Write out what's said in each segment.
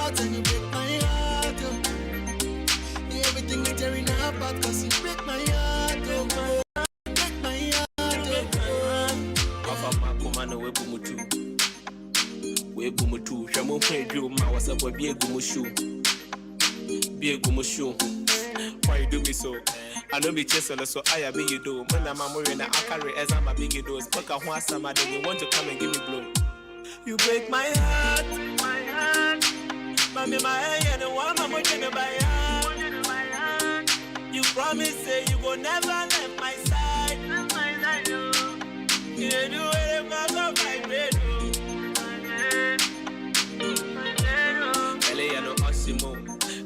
heart and you break my heart, oh. Everything is tearing apart, cause you break my heart, oh. Break my heart, oh. Papa Makomano Webumutu. Webumutu. Shamo Pedro, ma was up with Biegumushu. Why you do me so? I don't be chasing so I be you do. When I'm a marina, I carry as I'm a big dose. But I want somebody you want to come and give me blow. You break my heart, my heart. Mommy, my hand, and one more than my heart. You promise say you will never leave my side. You do it if I go my bed. LA, I know Osimo.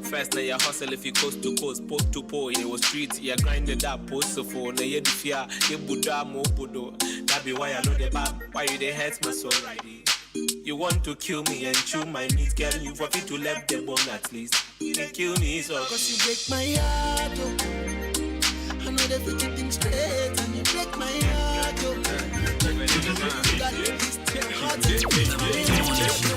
First, now you hustle if you coast to coast, post to pole, it was streets, you grinded up, post so for, now you the fear, you Buddha, mo Buddha. That be why I know the bad, why you they hurt my soul. You want to kill me and chew my meat, girl, you forfeit to left the bone at least. You kill me, so. Cause you break my heart, oh. I know that you keep things straight, and you break my heart, oh. You got this heart and you break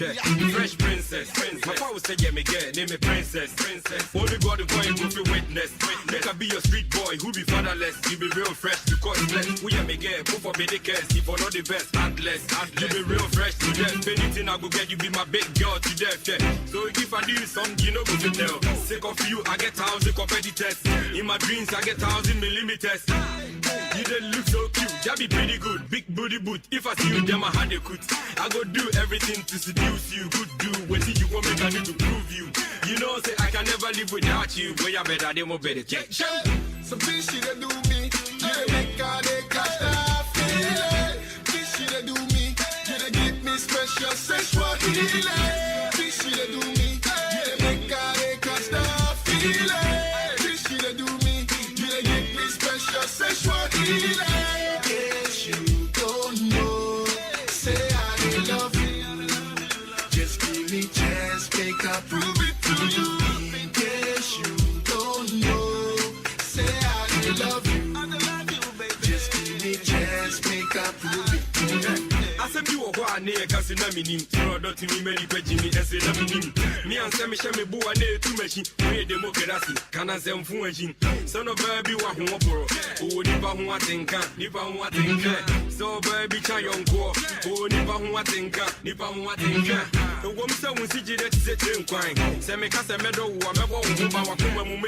Fresh princess. My power say yeah me get name me princess. Only God going to be witness. Make I be your street boy who be fatherless. You be real fresh because blessed. We me get move for the cast. If for not the best, heartless. You be real fresh to death. Anything I go get, you be my big girl to death. So if I do something, you know go to tell. Sick of you, I get 1,000 competitors. In my dreams, I get 1,000 millimeters. You don't look so cute, that be pretty good. Big booty boot. If I see you, then I had a cut. I go do everything to seduce you. Good do what you want me to do to prove you. You know, say I can never live without you. Boy, I better they more better. some things she dey do me. You dey make her dey catch that feeling. Things she dey do me. You dey give me special sexual healing. Things she dey do me. You dey make her dey catch that feeling. Things she dey do me. You dey give me special sexual healing. In case you don't know, say I dey love you. Just give me chance, make I prove it to you. In case you don't know, say I dey love you. Just give me chance, make I prove it to you. I said you were one near Casinaminim, Rodo to me, Mary Pejimi, and say Laminim. Me and Sammy Shami Bua near to machine, where democracy, can I say Fuajin? Son of baby, one more, who never want think, Nipa want think. So baby, Chayon go, who never want think, Nipa want think. The woman said, when she did it, set him crying. Send me Casa Meadow, whoever will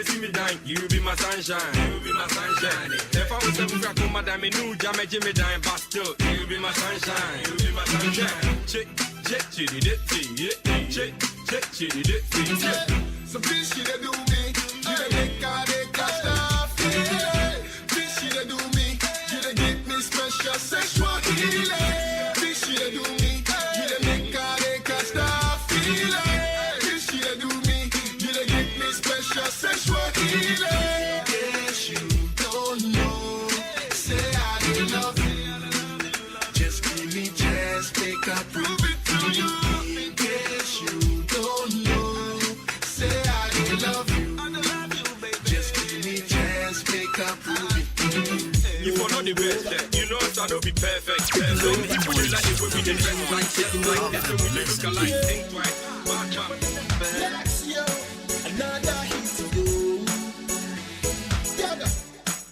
see me dying. You be my sunshine, you be my sunshine. If I was a crack, madam, new Jammy Jimmy dying, but still, you be my sunshine. You be my sunshine. Check, she did it, check, she did it, Some things she dey do me, you dey make her dey catch that feeling. Things she dey do me, you dey give me special sexual healing. Things she dey do me, you dey make her dey catch that feeling. Things she dey do me, you dey give me special sexual healing. In case you don't know, say I dey love you. Just give me chance, make I prove it to you. In case you don't know, say I dey love you. Just give me chance, make I prove it to you. You for not the best, you know I don't be perfect. So if you like it, we be the best like this, like this, so we look alike, think twice. Relax, yo, another hit to go. Yaga,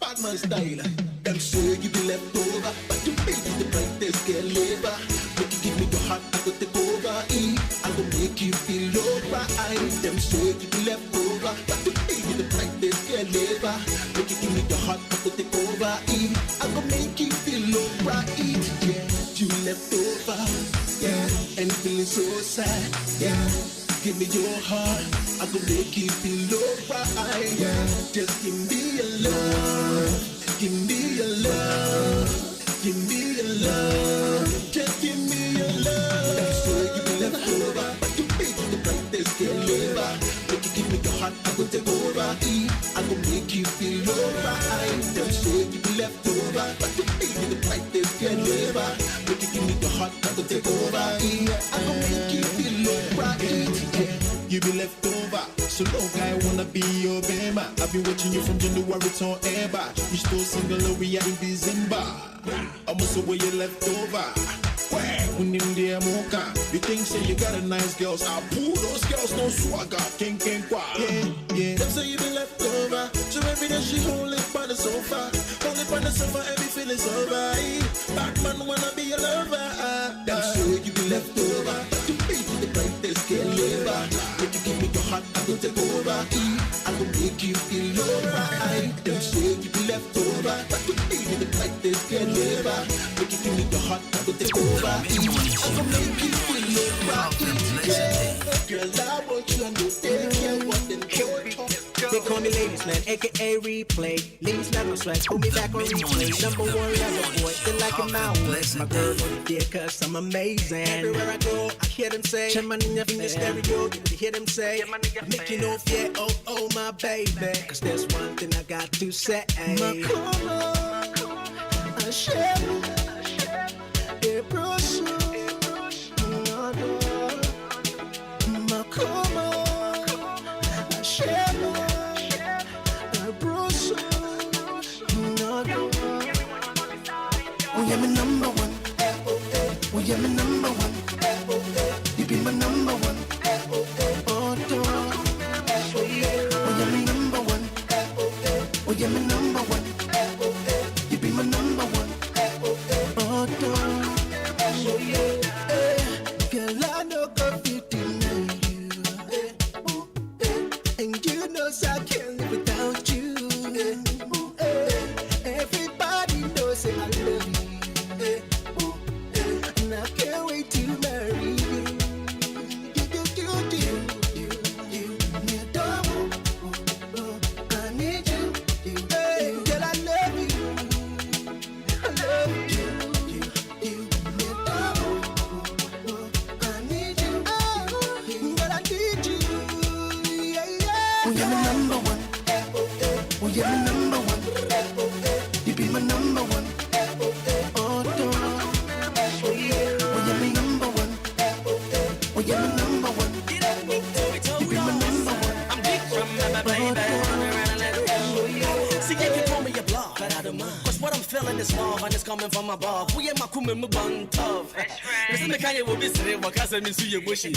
Batman style. Them say you be left over, but you be the brightest girl ever. Make you give me your heart, I go take over. I go make you feel alright. Them say you be left over, but you be the brightest girl ever. Make you give me your heart, I go take over. I go make you feel alright. Yeah, you left over. Yeah, and feeling so sad. Yeah, give me your heart, I go make you feel alright. Yeah, just give me your love. Give me your love, give me your love, just give me your love. That's why you be left over, but you be the brightest girl ever. Make you give me your heart, I go take over. I go make you feel alright. That's why you be left over, but you be the brightest girl ever. Make you give me your heart, I go take over. I go make you feel alright. You be left over. So no guy wanna be your bema. I've been watching you from January to Ever. You still single or we are in December. Almost the way you left over. When in the mocha, you think say you got a nice girls. I pull those girls, no swagger, king qua. Yeah. Them say you been left over. So every day she hold it by the sofa. Hold it by the sofa, every feeling's over. Batman wanna be your lover. Them say you been left over. But you be the brightest girl ever. When you give me your heart, I go take over. I go make you feel alright. Them say you been left over. But you be the brightest girl ever. When you give me your heart, I go take over. I go make you feel alright. Girl, I want you and you take care what them told. They call me ladies man, aka replay. Ladies never swag, put me back on replay. Number one lover boy, they like it my way. My girl on the cause I'm amazing. Everywhere I go, I hear them say, check my nigga in the stereo. You hear them say, making off, yeah, oh my baby. Cause there's one thing I got to say. My corner, I share a brush. My corner, I share a brush. Oh, you're my number one. Oh, you're my number one. You be my number one. Oh, you're my number one. Oh, you're my number one. You be my number one. Oh, girl, I know God you deny you. And you know I can't live without you. Everybody knows that I love you. And I can't wait to marry you. Me adore. I need you. Girl, I love you. I love you. Me adore. I need you. Girl, I need you. Oh, you're my number one. Oh, you're my number one. You be my number one. Oh, you're my number one. Oh, you're my number one. You be my number one. I'm deep from my baby. See, you can call me a blog, but I don't mind. Cause what I'm feeling is love and it's coming from above. We ain't my kume mubang tough. Listen, the Kanye will be sitting, what I mean, see you bushy.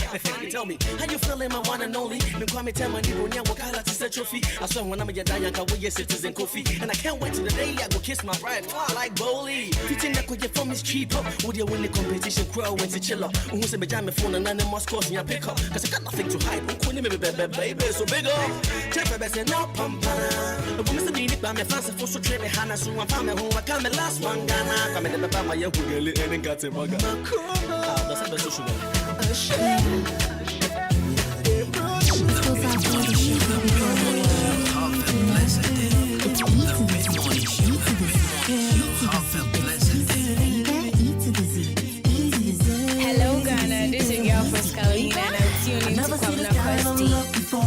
Tell me, how you feeling, my one and only? No call me tell my neighbor, what I like to set your feet. I saw when I'm a Dayanka, we are citizen coffee. And I can't wait till the day I go kiss my bride. Fly like Bowley. Teaching that you from is cheaper. Would you win the competition? Crow when to chill up. Who's a pajama phone and none must cause me a pick up. Cause I got nothing to hide. Who couldn't baby, so big up. Check my best and now pump. The woman's a minute by my fancy for so trip. Hannah, so I'm found who I come the last one. Ghana, I'm in the back, my young girl, and got a bugger. That's a social one. Hello Ghana, this is your girl from Scalina and I'm tuning to Promotional Purposes.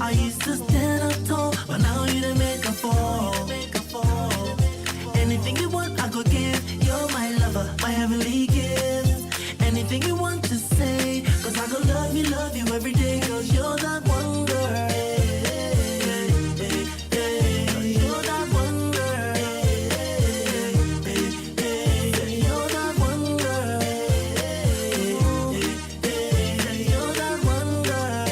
I used to stand up tall, but now you done make a fall. Anything you want, I go give. You're my lover, my heavenly gift. Anything you want to say, cause I go love you every day. Cause you're that one girl. You're that one girl. You're that one girl. You're that one girl.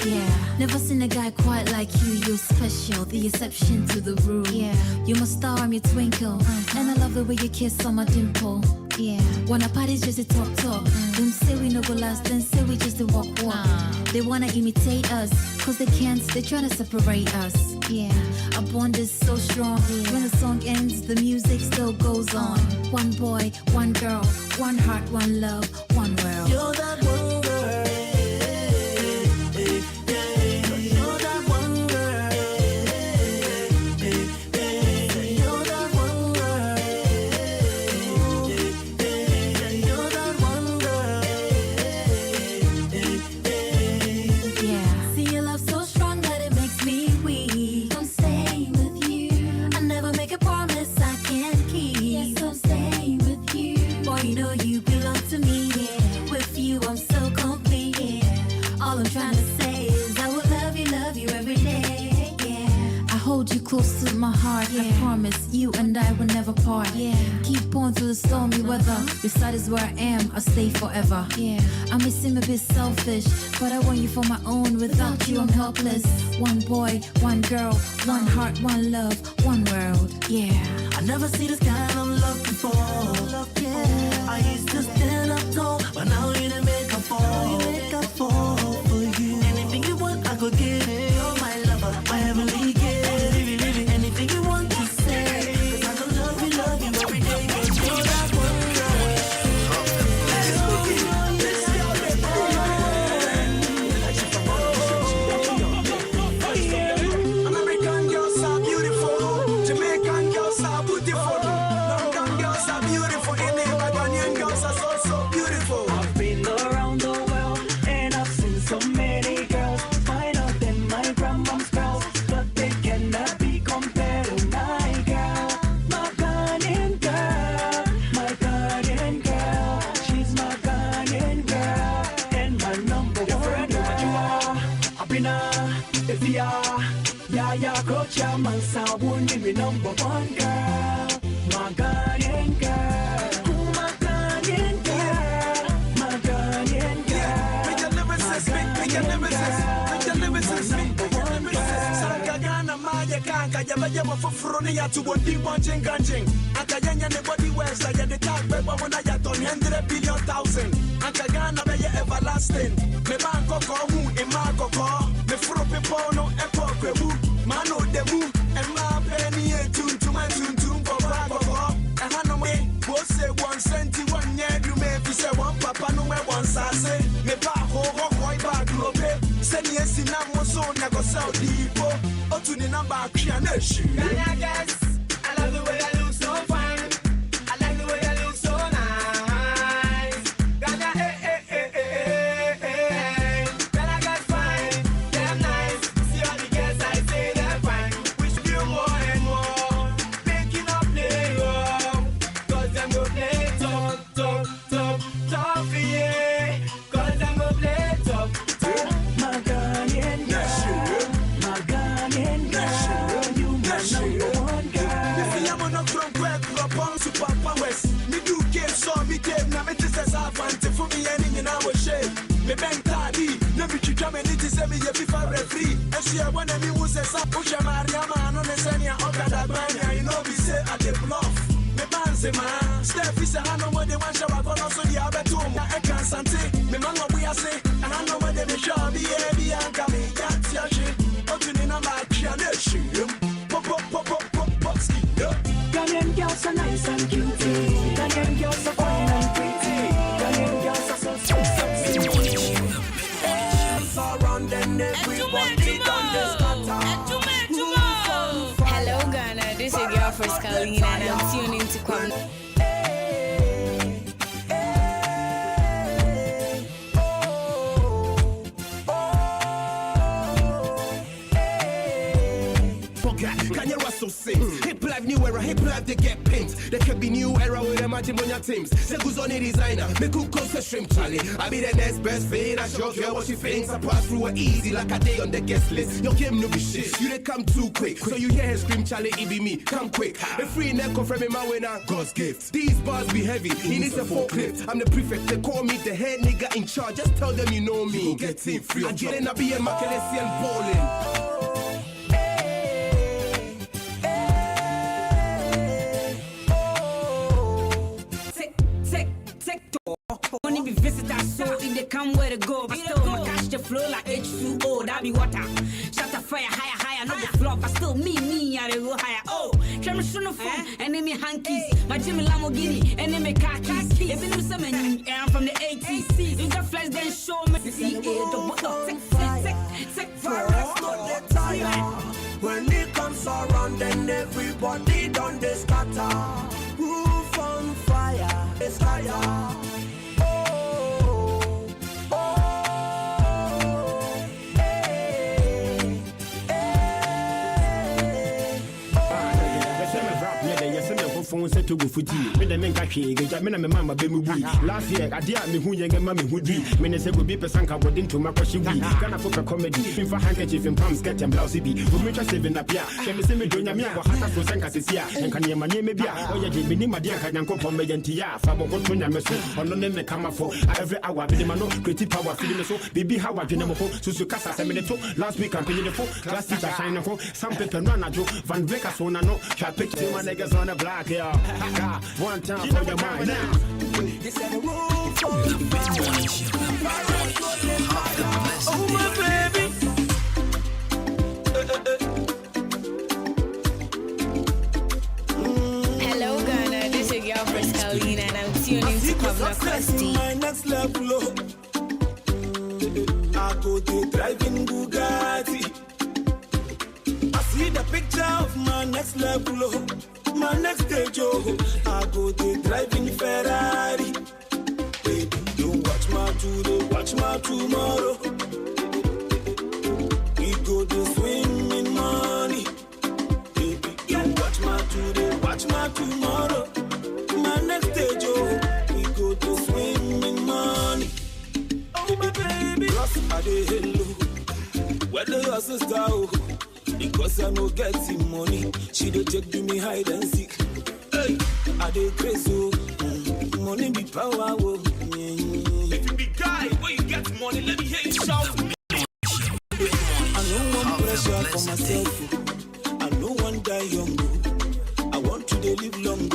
Yeah, never seen a guy quite like you. You're special, the exception to the rule. Yeah, you're my star, I'm your twinkle. And I love the way you kiss on my dimple. Yeah, when a party's just a talk. Them say we no go last, then say we just a walk. They wanna imitate us, cause they can't, they tryna separate us. Yeah, our bond is so strong. When the song ends, the music still goes on. One boy, one girl, one heart, one love, one world. You're that one girl. You're that one girl. You're that one girl. You're that one girl. Yeah, see your love so strong that it makes me weak. I'm staying with you. I never make a promise I can't keep. Yes, I'm staying with you. Boy, you know you belong to me. Yeah. With you, I'm close to my heart. I promise you and I will never part. Keep on through the stormy weather. Your side is where I am. I'll stay forever. I may seem a bit selfish, but I want you for my own. Without you, I'm helpless. One boy, one girl, one heart, one love, one world. I never see this kind of love before. I used to stand up tall, but now you done make a fall. For you. Anything you want, I could give it. You're my lover, my heavenly gift. Anything you want to say, 'cause I could love you every day. 'Cause you're that one American girls are beautiful, Jamaican girls are beautiful, Northern girls are beautiful, and Ghanaian girls are so beautiful. I've been around the world and I've seen so many girls, finer than my grandma's girls, but they cannot be compared to my girl, my Ghanaian girl, my Ghanaian girl. She's my Ghanaian girl and my number one girl. I've been if you are, yeah, coach, man, so won't be number one girl, my Ghanaian girl. My Ghanaian girl, my Ghanaian girl. Make your lyricist, make your lyricist. Sakagana Maya Kanka, Yaba for Fronia to one deep punching ganching. Akayanya the body west, I get the tag, but when I got 100 billion thousand. Akagana be everlasting. Me banko kohu, e marko ko. Me frope pono, e pokwebu. Mano debu, e ma penny e tun man tun for bago ko. E hano me, both say 1 cent, 1 year, you may be say 1 papa no me 1 sase. Me ba ho boy bag lope. Send yes in a so never sell deepo. Oh, to the number of Kianesh. I love the way I look so fine. I like the way I look so nice. Gana, Gana got fine, damn nice. See all the girls I say they're fine. We should do more and more. Making up play, cause them go play tough, yeah. Cause them go play tough. My Ghanaian girl, my Ghanaian girl, you my number one girl. If you am not from Quebec, super powers. Me do game, so me game. Now me just as advantage for me any in our shape. Me bang tardy, no be chicha me need to say me a FIFA referee. And she a one of me who says up, push a Mariama, no Nesania, Okada Banya, you know we say at the bluff. Me banze man, Steph is a hand on what they want to have also the Abetum. I can't say, me man what we are saying, and I know what they be sure be a and come in, that's your shit. Opening a match and they shoot. Pop, ski, Ghanaian girls are nice and cute. Ghanaian girls are fine and pretty. Ghanaian girls are so sexy. Around and everybody done this Hello Ghana, this is your girl Frescalina and I'm tuning into Kwam. Kanye Russell sings hip life new era, hip life they get paint. There can be new era with them matrimonial teams. Say who's on the designer, me cook the shrimp Charlie. I be the next best thing, I sure care what she thinks. I pass through it easy like a day on the guest list. Your game no be shit, you they come too quick. So you hear her scream Charlie, it be me, come quick. The free neck from me my winner, God's gift. These bars be heavy, he needs a forklift. I'm the prefect, they call me the head nigga in charge. Just tell them you know me, you get in free. I get in, I be a Makelesi and bowling. Only be visitors, so if they come where to go, but still my cash the flow like H2O, that be water. Shut the fire higher, not the flop, but still me, I go higher. Oh, Tremor Shun of phone, enemy hankies, my Jimmy Lamborghini, enemy khakis. If you know some I'm from the 80s, if the flash then show me see it, the water, take fire, when it comes around, then everybody done this scatter. Roof on fire, it's fire. phone say to go footy. Me the men kashi, get me na mama be me. Last year, I dear me who young mammy who do. Me say go be pesanka go into my question. Gonna for comedy. In for handkerchief and palms get and blousey be. Who me just saving up here. Can me say me doing a mia or hata for sanka sia. And can you my name be or you give me my dear can go for me and tia. Fabo go to Yameso. Or no name come for every hour. Be the mano, creative power feeling so. Baby how I didn't know. So Casa Seminato. Last week I'm paying the phone. Last week I signed for some people run a joke. Van Veka so no. Shall pick two my niggas on the block here. One time for your mind now. This is the room for the oh my baby. Hello Ghana, this is your girl Kalina and I'm tuning to Promotional Purposes. My next level. I go to driving Bugatti. I see the picture of my next level. My next stage, I go to driving Ferrari. Baby, don't watch my today, watch my tomorrow. We go to swim in money. Baby, don't watch my today, watch my tomorrow. My next stage, we go to swim in money. Oh my baby, Ross, I dey hello. Whether your sister, because I no getting money, she dey take to me hide and seek. Hey, I dey crazy, money be power. If you be guy, where you get money, let me hear you shout. I no want pressure for myself. I no want die young. I want to dey live long.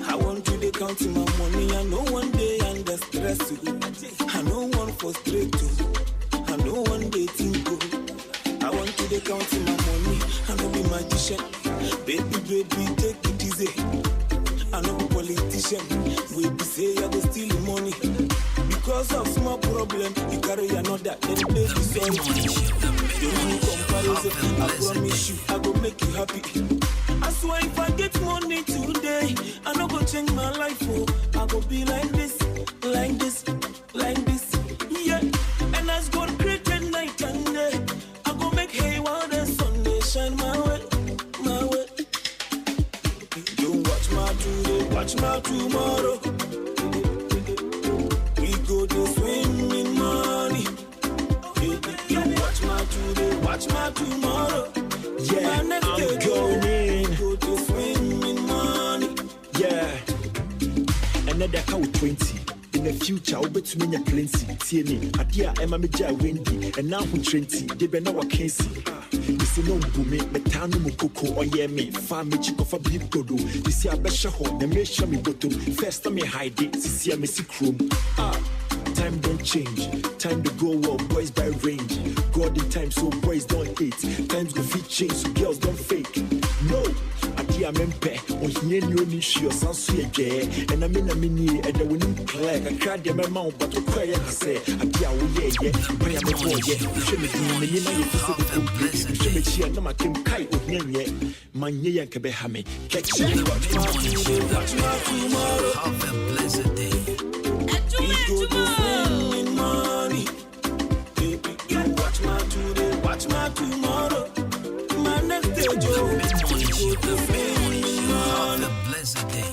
I want to dey count my money. I no one day under stress. I no one frustrate. I no one day think. I want to dey count my money. I no be magician. Baby, take it easy. I no be politician. We be say I go steal the money. Because of small problem, you carry another. Then baby sorry. Don't do comparison. I promise you, I go make you happy. I swear if I get money today, I no go change my life. Oh, I go be like this, like this, like this. Yeah, and as God created night and day. Hey, while the sun they shine my way, my way. Don't watch my today, watch my tomorrow. We go to swim in money. Don't watch my today, watch my tomorrow. Yeah, my next day, I'm going in. Go to swim in money. Yeah, another cow 20. In the future, I'll bet to me a plenty. TNA, a dear Emma Meja Wendy, and now who Trenty, they be no one can see. You see no boom, metano mukoko or yemi, farm chico for big todo. You see a besha home, the me show me bottom. First, let me hide it, see a messy chrome. Time don't change, time to go up, boys by range. God in time, so boys don't hate. Times go fit change, so girls don't fake. No. I mempe on here no issue sans and I mean a mini and I wouldn't play. I cried your mouth, but to cry I say, I dear, yeah, I am a boy, you should be doing me, you should be here, no, I can kite with me, my year can be hammy. Catch me, watch my tomorrow. Have a blessed day. We go to swim in money. Baby, you watch my today, watch my tomorrow. My next day, Joe. Have a blessed day.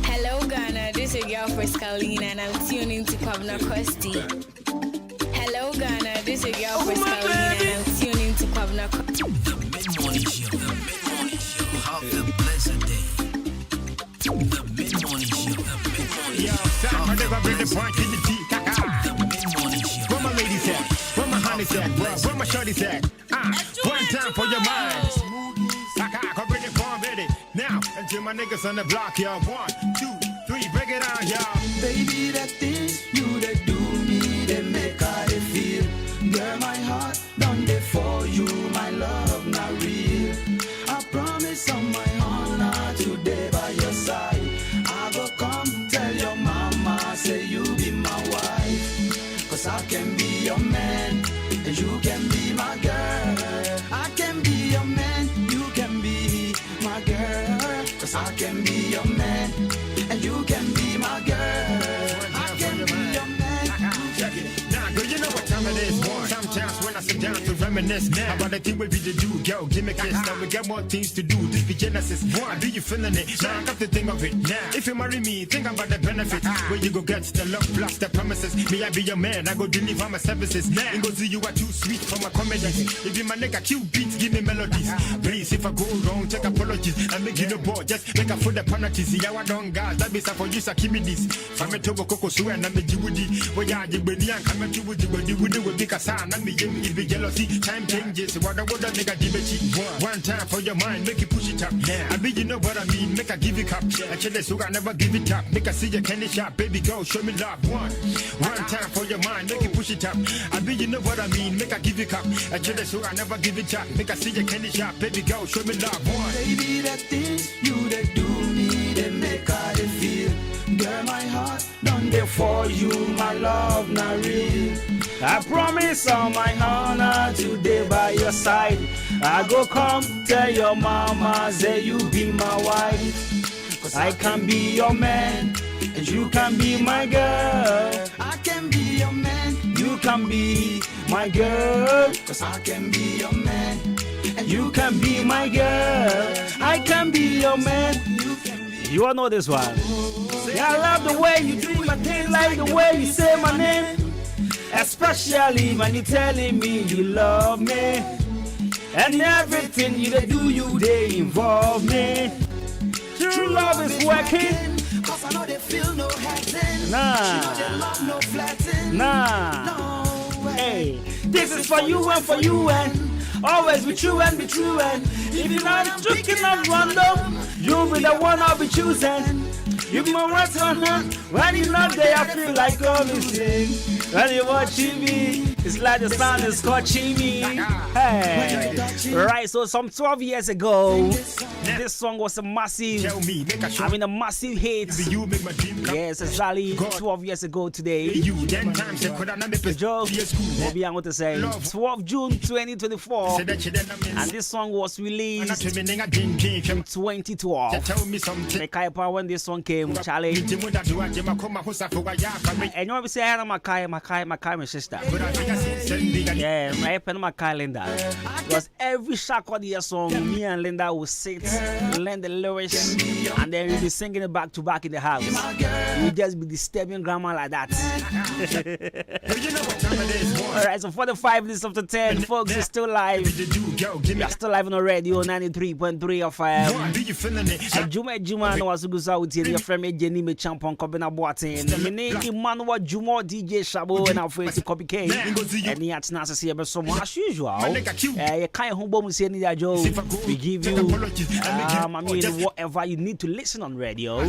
Hello Ghana, this is your girl Kalina and I'm tuning to Promotional Purposes. Hello Ghana, this is your girl Kalina and I'm tuning to Promotional Purposes. The mid-morning show, the mid-morning show. Have a blessed day. The mid-morning show, the mid-morning show. I never bring the point in the tea. The mid-morning show. Where my ladies at? Where my honey's at? Where my shorty's at? One time for your minds. Come bring the point, ready. Now, until my niggas on the block, y'all. 1, 2, 3, break it down, y'all. Baby, that things you that do me, they make how they feel. Girl, my heart done there for you, my love not real. I promise on my honor today by your side. I go come tell your mama, say you be my wife. Cause I can be your man, and you can be my girl. I can be your man, you can be my girl. Cause I can be your man, and you can be my girl. I can be your man. Now, do you know what time it is? Sometimes when I sit down to reminisce. reminisce about the thing we be to do. Girl, give me kiss. Now we got more things to do. This be Genesis. I be you feeling it? Now I got to think of it. Now, if you marry me, think about the benefits. Where you go get the love plus the promises. Me, I be your man. I go deliver my services. Now, and go see you are too sweet for my comedies. If you my nigga cute beats, give me melodies. Please, if I go wrong, take apologies. I make you no boy, just make a full the penalties. Yeah, I don't gas. That be for you, so give me this. From a tobo coco, so and I'm a Jewudi. Where you are the Benny and come to wood, you would do with big son. I'm a be jealousy. Time changes. What I would have nigga give it. One time for your mind, make you push it up. I be you know what I mean, make I give it up. I tell you so I never give it up. Make I see your candy shop, baby girl, show me love. One time for your mind, make you push it up. I be you know what I mean, make I give it up. I tell you so I never give it up. Make I see your candy shop, baby girl, show me love. Baby, the things you that do me, they make I feel. Girl, my heart done there for you, my love not real. I promise on my honor today by your side. I go come tell your mama say you be my wife. Cause I can be your man and you can be my girl. I can be your man, you can be my girl. Cause I can be your man and you can be my girl. I can be your man. You all know this one. Yeah, I love the way you do my thing, like the way you say my name. Especially when you're telling me you love me. And everything you do, you they involve me. True love is working. Cause I know they feel no hating. Nah. You know they love no flatting. Nah. No way. Hey. This is for you and for you and always be true and be true. And if you're not looking at random, you'll be the one I'll be choosing. You be my right on her. When you're not there, I feel like everything. When you watching me, it's like the sun is scorching me. Hey. Right, so some 12 years ago, this song was a massive, a massive hit. Yes, exactly 12 years ago today. The joke will be, I want to say, 12 June 2024. And this song was released in 2012. When this song came, Charlie. And you know, we say, I'm my sister. Yeah, my pen, my Linda. Because every Shakodia song, me and Linda will sit, learn the lyrics, and then we'll be singing it back to back in the house. We'll just be disturbing grandma like that. Alright, so 45 minutes after 10, folks, we're still live. We are still live on the radio, 93.3 of Juma, no Asugusa with your friend Jenny me champion Kobina Boatin. Mene Emmanuel Jumo DJ Shabo and our friend Copy K. And the Atnas see so much as usual. You can't home say any Joe. We give you whatever you need to listen on radio.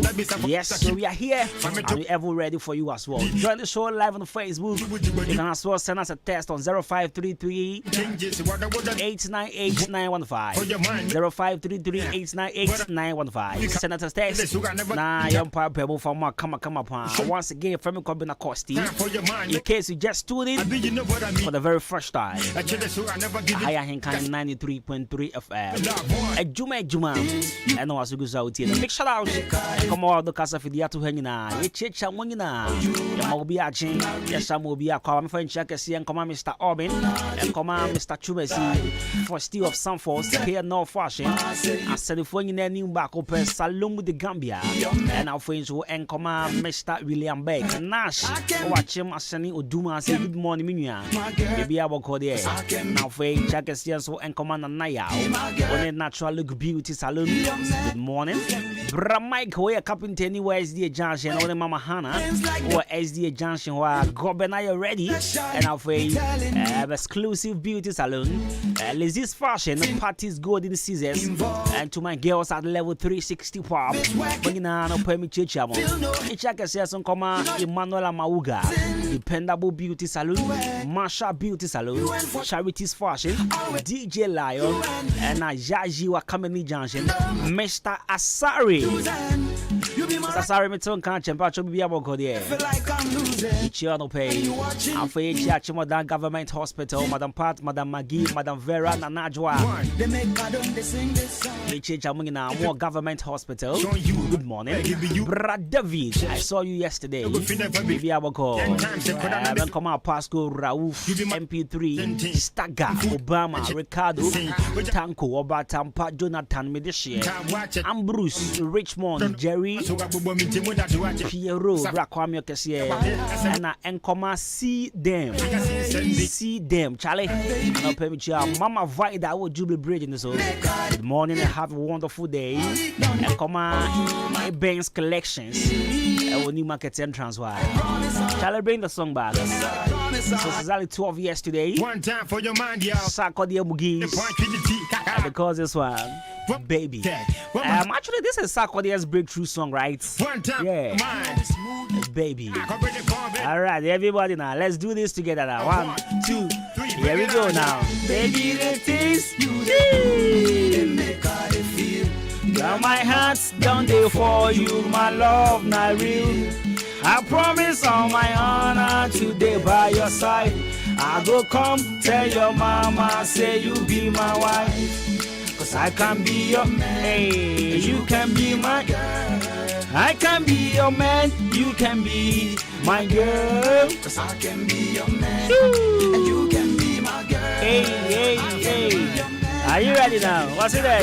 Yes, so we are here and we ever ready for you as well. Join the show live on Facebook. You can as well send us a text on 0533 898 915. 0533 898 915. Send us a text. Nah, young papa from my come upon. Once again, from Kobina Costi. In case you just tuned in for the very first time, Ahenkan 93.3 FM. Juma, and was a good out here. Big shout out. Come on, the Casa Fidia to Hangina. It's Chamwina. Yamobiachin. Yes, I will be a common French Chakasi and command Mr. Orbin and command Mr. Chumesi for Steel of some force here, no fashion. I said, if when you new back open Salon with the Gambia. And our friends will and command Mr. William Beck. Nash, watch him as sending Uduma say good morning, Minya. Maybe I will call there. Now, friend, Chakasian so and command Naya. On a natural look beauty salon. Good morning. Bra Mike, where Captain anywhere SDA Junction, or the Mama Hannah, or SDA Junction, where Governor ready. And our friend, exclusive beauty salon. Lizzie's fashion, parties good in the season. And to my girls at level 360 pop. No permit chamo. Chakasian command Emmanuel Mauga, Dependable Beauty Salon, Marsha Beauty Salon, Charities Fashion, DJ Lion, and Jaji Wakameni Junction, Mr. Asari. Sorry, me too can't champ out be able to there. Chiano pay. After Chimodan Government Hospital, Madam Pat, Madam Maggie, Madam Vera, Nanajwa. More Government Hospital. Good morning. Brad David, I saw you yesterday. Maybe I will call. Come out Pasco, Rauf, MP3, Staga, Obama, Ricardo, Tanko, Obatampa, Jonathan Medici, Ambrose, Richmond, Jerry, Piero, Rakwamio Kessie, and see them, Charlie. I'll pay me Mama Vide, I will Jubilee Bridge in the soul. Good morning and have a wonderful day. And come my Banks collections. I will new market entrance. Charlie, bring the song back. So it's exactly 12 years today. One time for your mind, y'all. Sakodia Mugis. Because this one, baby. Actually, this is Sakodia's breakthrough song, right? One time, yeah. Baby. All right, everybody now. Let's do this together now. 1, 2, 3. Here we go now. Baby, the things you did make how they feel. Now my heart's down there for you, my love, not real. I promise on my honor today by your side. I go come tell your mama, say you be my wife. Cause I can be your man, hey, you can be my girl. I can be your man, you can be my girl. Cause I can be your man, and you can be my girl. Hey. Are you ready now? What's it there?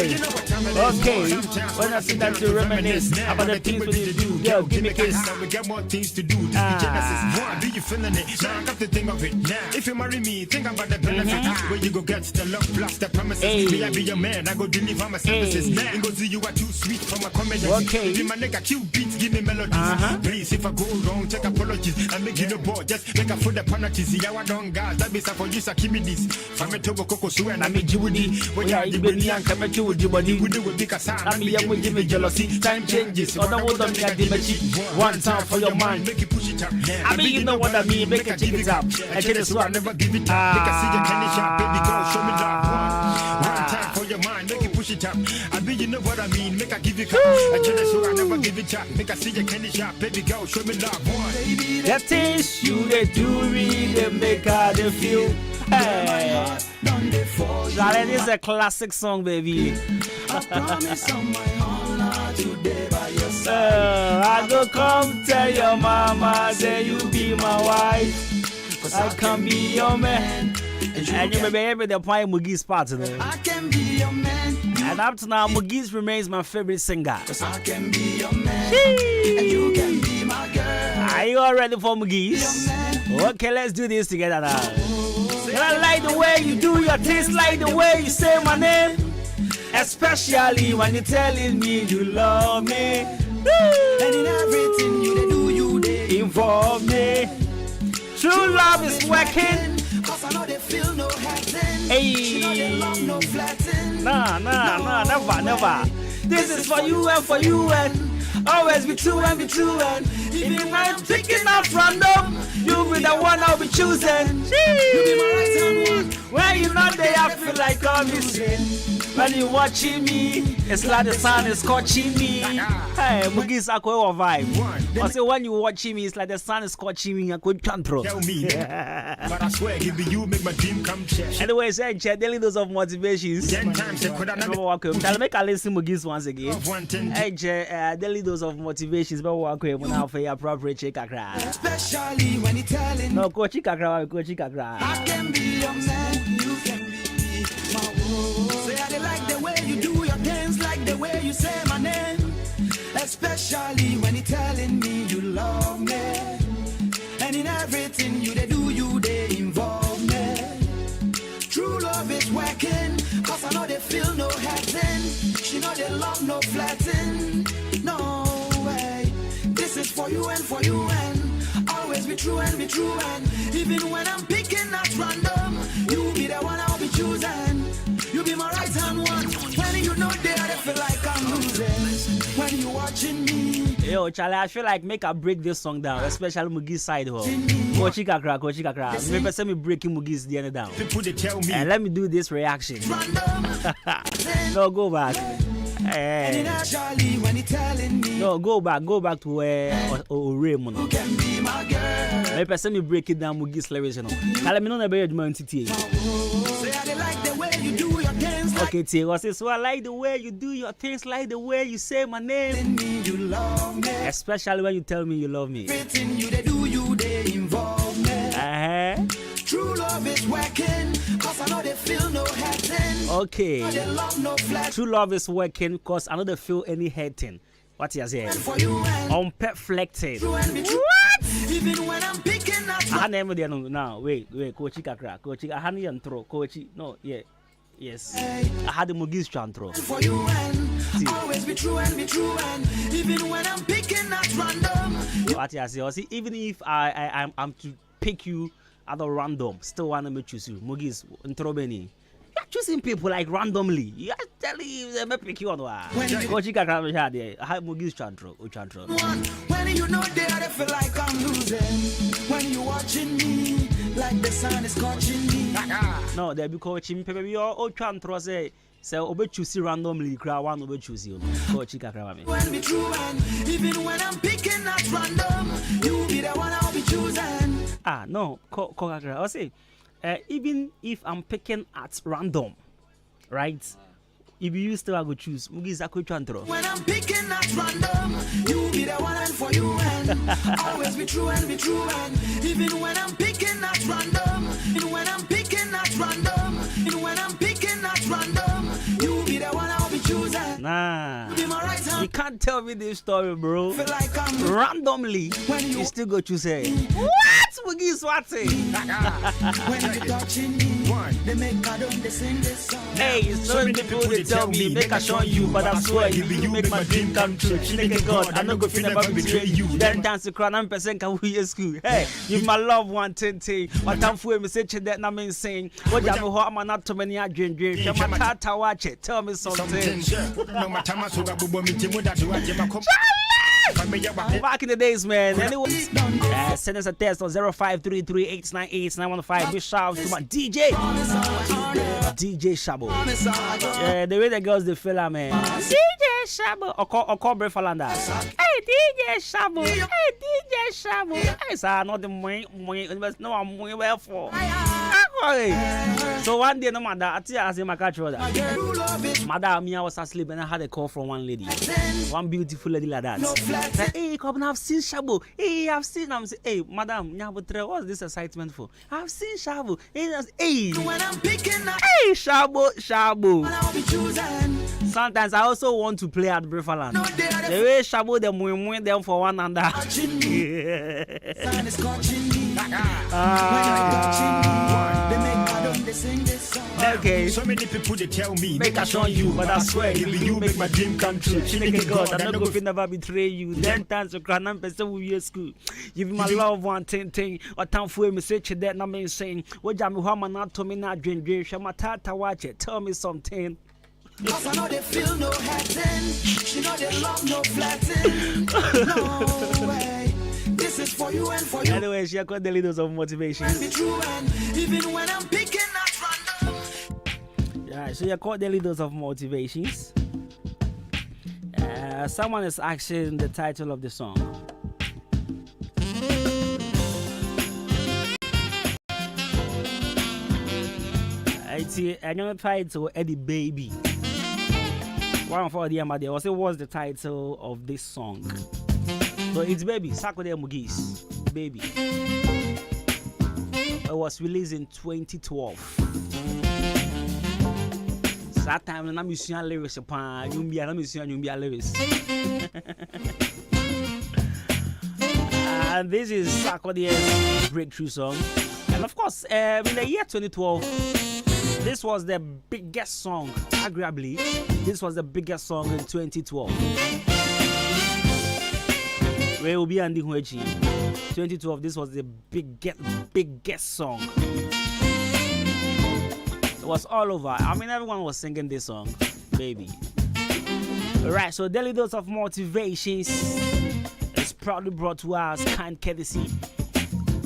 Okay, when I sit down to reminisce about the things we need to do, girl, give me a kiss. We got more things to do. Genesis, one, do you feeling it? Now I got to think of it. Now, if you marry me, think about the benefit. Where you go get the love plus the promises. Me, I be your man, I go deliver my services. Now, go see you are too sweet for my comedy. Okay. Give my nigga cute beats, give me melodies. Please, if I go wrong, take apologies. I make you no boy, just make a food the penalties. See how I don't guys, that be for you, so give me this. From a Togo Coco, so and I make you with it. When you are the baby, and come at you with your body. I mean, you will give me jealousy. Time changes. Other words don't get the one time for your mind. Make it push it up. I mean, you know what I mean. Make it check it up. I tell you so I never give it up. Make a see your candy shop, baby girl. Show me love. One time for your mind. Make it push it up. I mean, you know what I mean. Make a give it up. I tell you so I never give it up. Make a see your candy shop, baby girl. Show me love. The things you they do really make how they feel. Hey. Charlie, this is a classic song, baby. I promise on my honor today by your side. I go come tell your mama, say you be my wife. Cause I can be your man. And you remember the point Mugi's part of it. I can be your man. And up to now, Mugi's remains my favorite singer. Cause I can be your man. And you can be my girl. Are you all ready for Mugi's? Okay, let's do this together now. I like the way you do your things, like the way you say my name. Especially when you're telling me you love me. And in everything you do, you involve me. True love is working. Cause I know they feel no hurting. Hey. She know they love no flatting. Nah, never. This is for you and always be true and even when I'm picking up random, you'll be the one I'll be choosing. You'll be my right hand one. When you're not there, I feel like I'm missing. When you're watching me, it's like the sun is scorching me. Hey, Mugis Aqua vibe. I say when you're watching me, it's like the sun is scorching me. I could control. Tell me, but I swear, give you make my dream come true. Anyways, daily dose of motivations. 10 times I could never walk home. I'll make a listen Mugis once again. Daily dose of motivations. But walk home when I feel appropriate check a cry. Especially when you're telling. No, go check a cry. I can be your man. You can be my woman. Say I like the way you do your dance, like the way you say my name. Especially when you're telling me you love me. And in everything you they do, you they involve me. True love is working, cause I know they feel no hurting. She know they love no flatting. No way. This is for you and always be true and even when I'm picking at random, you be the one I'll be choosing. You be my right hand one. When you know there, I feel like I'm losing. When you watching me. Yo, Charlie, I feel like make a break this song down, especially Mugi's side. Kochi kakra. Maybe send me breaking Mugi's the end down. People they tell me. And let me do this reaction. No, go back. And naturally, when you're telling me, no, go back to where Raymond. you can be my girl. Me person me break it down with lyrics, you know. Kala me no na be adwuma ntiti. Say I like the way you do your things. Okay, T, what's this? So I like the way you do your things, like the way you say my name. Me, you love me. Especially when you tell me you love me. Everything you they do, you they involve me. True love is working, cause I know they feel no hurting. Okay. They love no flex. True love is working because I don't feel any hurting. What you saying? For you and Unperfected. true and be true. What? Even when I'm picking up. I never did no. Wait, Coachy Kakra. Coachy, I had an throw. Coachy, no, yeah. Yes. I had the Mugis throw. For you and always be true and even when I'm picking at random. What you say? See, even if I'm to pick you at a random, still wanna me choose you. Mugis Ntrobeni. You're choosing people like randomly. You're telling you they may pick you on one. Coachy Kakra had I had Mugis throw. When you know there, I feel like I'm losing. When you watching me, like the sun is scorching me. No, they be coaching baby. Your old chantro say obe choose randomly. Cry one obe choose you. Coach Kakra me. When be true and even when I'm picking at random, you be the one I'll be choosing. No, Kakra. I say, even if I'm picking at random, right? If you still go choose, Mugis a coach chantro. When I'm picking at random, you be the one and for you and always be true and even when I'm picking at random, and when I'm picking at random, and when I'm picking at random, you be the one I'll be choosing. Nah, You be my right hand. you can't tell me this story, bro. Feel like I'm Randomly, when you you still go choose it. What? Mugis what say? when you touching me, they make I don't they sing this song. Hey, so many people they tell me make I show you, but I swear you make my dream come true. Chineke God, I no go feel never betray you. Then dance to crown and percent can we school. Hey, you my love one tente. What time for me say that na me sing. What ya me ho am not too many dream. My tata watch it. Tell me something. Back in the days, man. Anyway, send us a text on 0533898915. Big shout out to my DJ Shabo. Yeah, the way the girls they feel, man. DJ Shabo. Or call Brefalanda. Hey, DJ Shabo. Hey, DJ Shabo. Hey, sir, not the money. No, I'm well for. So one day, no matter, I tell you, I say my catch brother. Madam, I was asleep and I had a call from one lady. One beautiful lady like that. Like, hey, come on, I've seen Shabo. Hey, I've seen him. Say, hey, madam, what's this excitement for? I've seen Shabo. Hey, Shabo. Sometimes I also want to play at Brefaland. The way Shabo them win them for one another. Okay. So many people they tell me Make I show you, but I swear you make my dream come true. Chineke God, I no go fit never betray you. Then times you cry, I'm person with your school. You be my love one thing. Or time for me say that na me saying. What jam how man not to me na dream. Shama tata watch it. Tell me something. Cause I know they feel no hurting. She know they love no flatting. No way. This is for you and for you. Anyway, she got the leaders of motivation. And be true and even when I'm picking at random. Yeah, so you caught the leaders of motivations. Someone is asking the title of the song. It's another title, Eddie Baby. One for the Amade. Also, what's the title of this song? So it's Baby. Sakode Mugis. Baby. It was released in 2012. That time I'm using lyrics upon I'm using lyrics. And this is Sakode's breakthrough song. And of course, in the year 2012, this was the biggest song, arguably. This was the biggest song in 2012. Where will be Andy Huechi? 2012, this was the biggest song. It was all over. I mean, everyone was singing this song, Baby. Alright, so Daily Dose of Motivations is proudly brought to us, kind courtesy,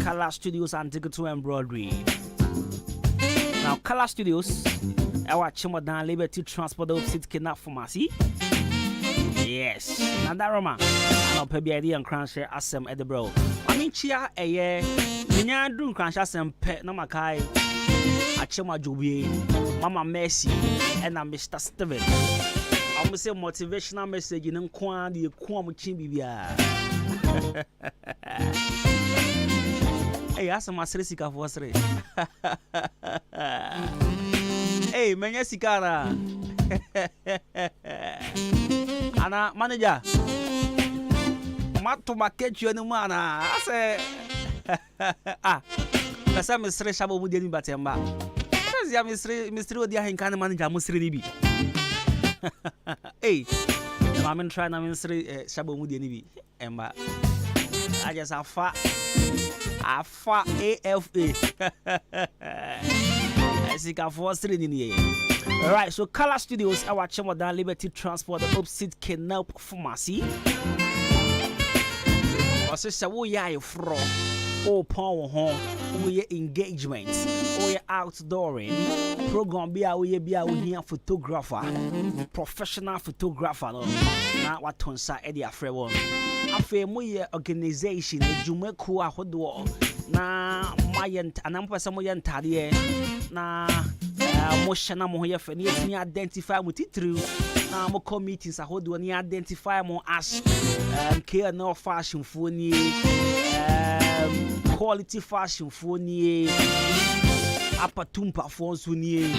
Color Studios and Ticket to Embroidery. Now, Color Studios, our Chimodan Liberty Transport Opposite Kidnap Pharmacy. Yes. Nada Roma. I don't pay idea and crash asem at the bro. I mean, chia a year. Minya do crash asem pet no makai. Achema Jubi, Mama Mercy, and I'm Mr. Steven. I'm going to say motivational message in Kwan, the Kwam Chimbia. Hey, ask my Srisica for three. Hey, Menyasicana. Anna, manager. Mato market you no man. I say, Pesa Mr. Shabo would any batemba. Mr. Ahenkan manager Musri. Hey, I'm trying to Mr. Shabo would any Emma. I just have fat AFA. I think I've was in here. Alright, so Color Studios, our Chamodan Liberty Transport, the opposite Canal Pharmacy. Also, so we are from all power home, we engagement, we outdooring program. Be a photographer, professional photographer. Now, what turns out Eddie Afrewon. After my organization, Jumeku, I would do na my and I'm person my entire na motion mo here for me identify with it through na mo committees I hold one identify mo as care no fashion for ni quality fashion for ni apatumpa for so ni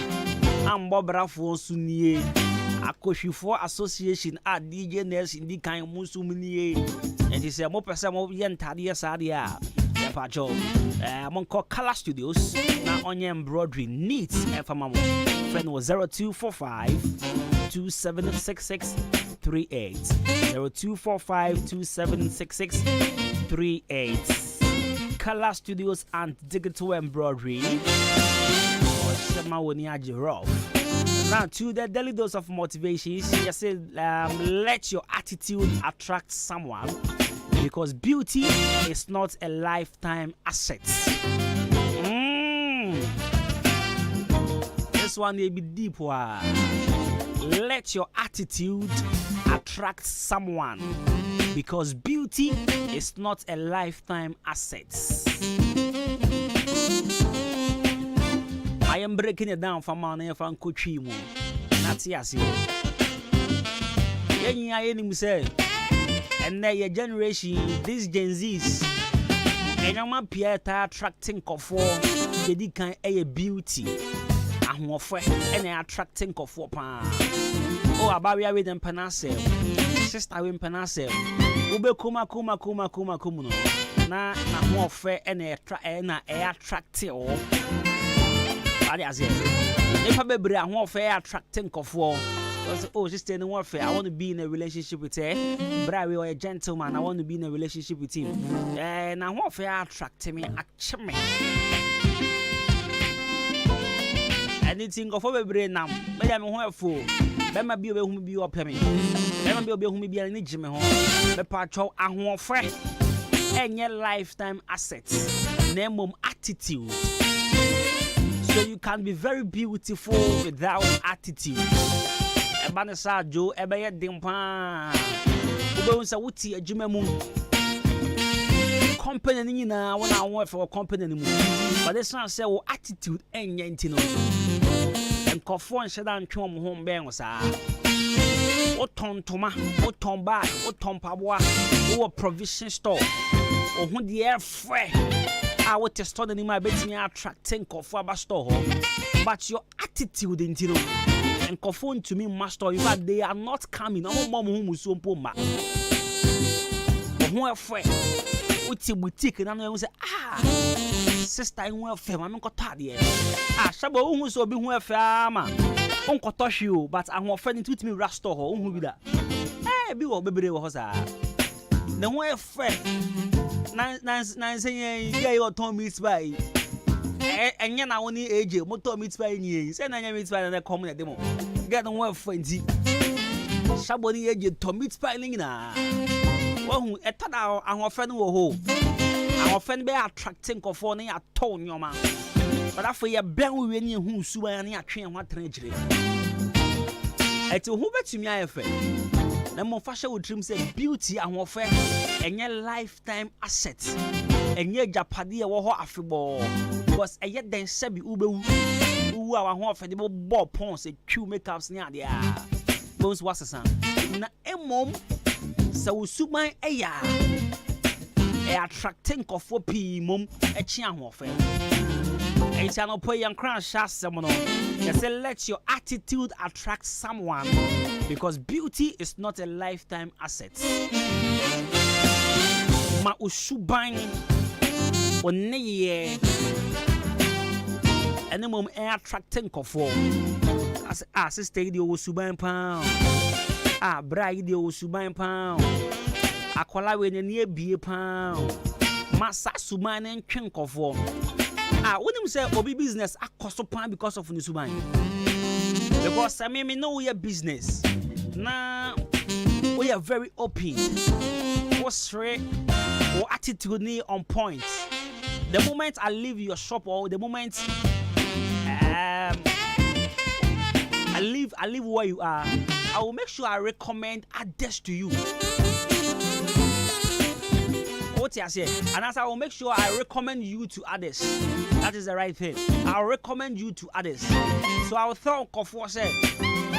ambobra for so ni akohwifo association a DJ Nels in the kind musumni and he say mo person mo yentade sade a Pacho, I'm call Color Studios. Now on your embroidery needs FMamo. Friend was 0245 2766 38 0245 2766 38. Color Studios and digital embroidery. Now to the daily dose of motivation, she said, let your attitude attract someone. Because beauty is not a lifetime asset. This one may be deep. Let your attitude attract someone. Because beauty is not a lifetime asset. I am breaking it down for my from Kuchimu. That's yes. And now your generation, this Gen Zs, and I'm up here attracting for the kind of beauty. I'm more fresh and attracting for oh, about we are with them Panasel, sister with Panasel. Ube kuma. Na more fair and attractive. If I be more fair attracting for. Oh, sister, in warfare. I want to be in a relationship with her. Brave or a gentleman, I want to be in a relationship with him. And I want to attract me, actually. Anything of over brain now. But I'm a fool. Let me be whom be up me. Let me be whom be an Jimmy home. The patrol and one friend. And your lifetime assets. Name attitude. So you can be very beautiful without attitude. Banasa Joe Ebaya Dimpa Ubonsa Wuti a Jimemu company na when I work for a company anymore. But this one say attitude and yentino and Kofon Shadan Chom home bang was Oton Toma, Oton Bar, Oton Pabwa, or provision store or who the air fresh. I would test on in my betting attracting Kofa store, but your attitude in Tino. And conform to me, master, in fact, they are not coming. I'm mom who was so poor. But who are friend? What's a boutique? And I say, sister, I want to I'm not tired. Shabo who so be who a farmer. Uncle touch you, but I'm offending to me, Rasto, who be that? Be what baby was. The one friend, nine saying, yeah, your Tom meets by. And yet, I only age motor meets by years, and I meets by the common demo. Get on one friendly. Somebody age to meet by Lina. Well, at that hour, our friend will hold. Our friend be attracting of one at tone your man. But after your bell, we knew who swear any a train what tragedy. At who bet to me, I friend. na mo fa hye wo trim say beauty ahofe enye lifetime asset enye japade e wo ho afebo because eye den sebi ubewu uwu a ho ofede bo pon say twu makeups ni ade a bones wasesa na emom sa wo suban eya e attracting kofo pi mom e chi ahofe e cha no po yan kran shasem no you say let your attitude attract someone because beauty is not a lifetime asset ma usuban oneye enemom e attracting kofo as sister di usuban pa bride di usuban pa akola we ne ebie pa masa suban ntwen kofo wonim say obi business akoso pan because of Nisuban. Because I mean, know your business. Now we are very open. What's straight or attitude ni on point. The moment I leave your shop or the moment I leave where you are, I will make sure I recommend others to you. What I say, and as I will make sure I recommend you to others. That is the right thing. I'll recommend you to others. So I will throw Kofo say,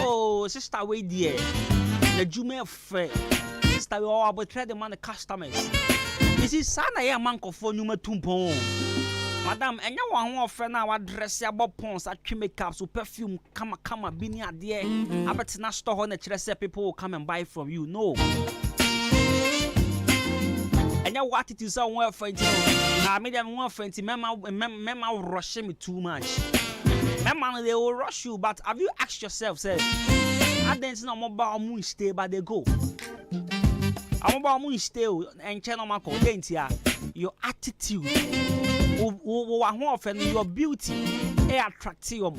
oh, sister, wait there. The Jume fair. Sister, we all betray the man, the customers. This is Sana, ya man Kofo, Numa Tumpo. Madam, and you want friend now dress your pons at makeup, so perfume, come, bini at the end. I bet not store on the chest, people will come and buy from you. No. And you what it is somewhere for it. I made them one friend. Mema rush me too much. Mema they will rush you, but have you asked yourself, say, I didn't know about moon stay, but they go. I'm about moon stay and channel my content here. Your attitude, your beauty, attractive.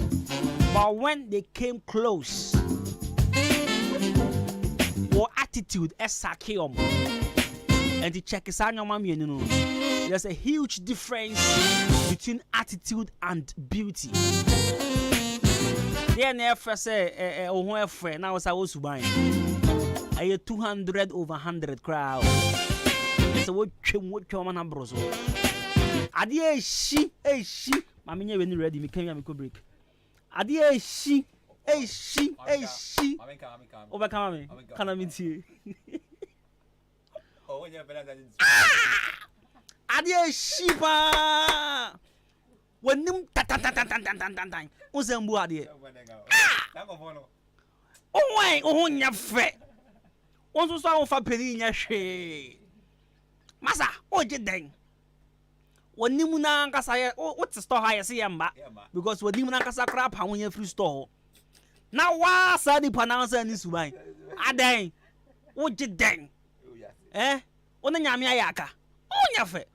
But when they came close, your attitude is sakium. And the check is on your mommy, you know. There's a huge difference between attitude and beauty. Then never say a friend. Now I was buying a 200 over 100 crowd. So what man ambroso? Adie she, Mammy, when you ready, me came here, me could break. Adie she, overcome me. Can I meet you? Adie shipa wonim tan ozambu adie owai ohunya fe wonso so awon peni nya hwe masa oje den wonim na nkasa ye what store ha ye se yamba because wonim na nkasa kra pa won ye free store na wa sa di panansa ni suban adan oje den ona nyame ayaka onya fe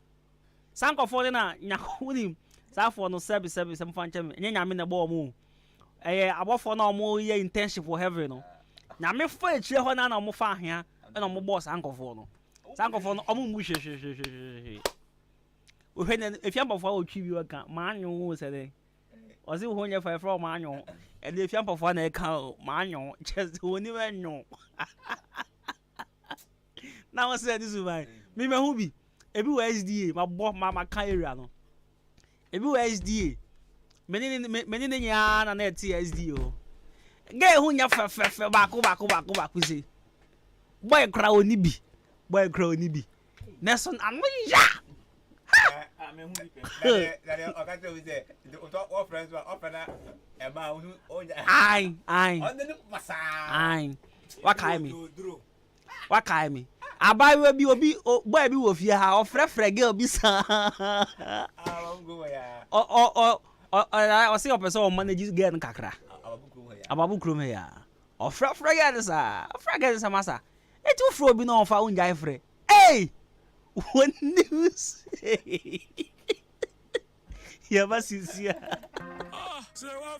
sankofo de na nyakuni safo no sebi semfanchem nya nyame na bo mu abofo na omo ye internship for heaven no nyame fa echire ho na omo fa ahia na omo boss sankofo no omo mu hwe ohwe na efiambofo otwi bi waka maanyo wo se de ozi ho nya fa from maanyo e de efiambofo na e ka maanyo just woni wenyo now I said this is why me who be ebi we SDA my kan area no ebi we SDA meni nya na net SDA o ge hu nya fe baako say boy kra oni bi Nelson amoya me hu bi that o ka tell we say the all friends were offer na e ma hu onya ai on the masa ai wakai me abawe bi obi boy bi wo fie ha ofrefre girl bi sa o say o person manage girl nkakra ababu krom ya ofrefre girl sa masa etu fro bi na onfa unjai fre what news ya basisia say wa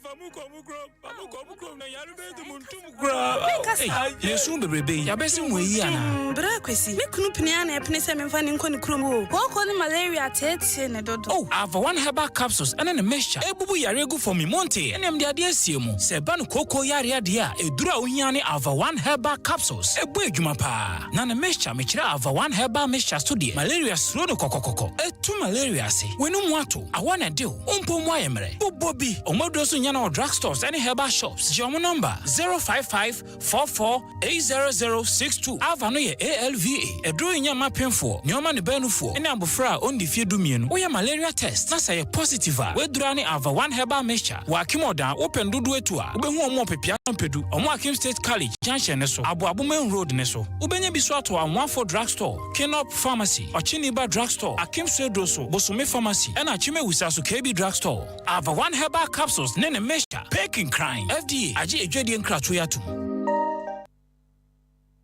Yesu bebrebe ya besi mu yi ana. Bra kwesi, me kunu pnia na epne se memfa ne nkɔ ne krom o. Ko ne malaria tete ne dodo. Oh, Ava one herbal capsules and an mixture. Ebubu yare go for me monte. Enem de ade asiemu. Se ban koko yare ade a edura ohia ne Ava one herbal capsules. Ebu edwuma pa. Na mixture me kira Ava one herbal mixture study. Malaria suro no kokokoko. Etu malaria se. Wenu mu ato. Awa na de o. Umpo mu ayemre. Bobobi. Omodo so nya na drugstores and herbal shops. Jomo number 05544800062. Ava no ye ALVA. Eduru nya mapemfo. Nyoma ne banufo. Ene abofra ondi fie dumienu. Oya malaria test. Na say positive a. We dura ne Ava one herbal mixture. Wa akimoda open dudu etu a. Ube hu omo pepia pedu. Omo Akim State College junction ne so. Abu Main Road ne so. Ubenya bi so ato Amwafo drugstore, Kenop Pharmacy, Ochiniba drugstore, Akim Swedo so, Bosome Pharmacy, and Achime Wisasu KB drugstore. Ava one herbal capsules nene mixture. Peking crime. FDA aji ejwedi enkratoyatu.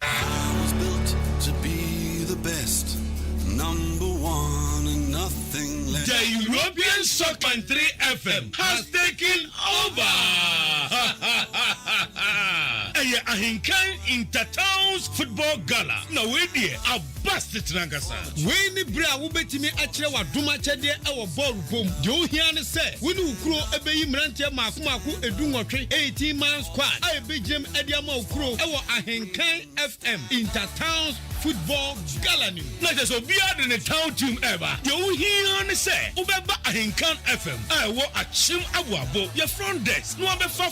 I was built to be the best, number one and nothing less. The European Shockman 3FM has taken over. Ahenkan Intertowns Football Gala. Now we there a bust it Nangasa. When the bra will bet me a chair wa duma chede our ball boom. You hear me say when you grow a bay mrantia makumaku edungo 18-man squad. I be Jim Ediamo Crow our Ahenkan FM Intertowns Football Gala. Not as a beard in a town team ever. You hear me say Ubeba Ahenkan FM. I will a chim abuabo your front desk. No be for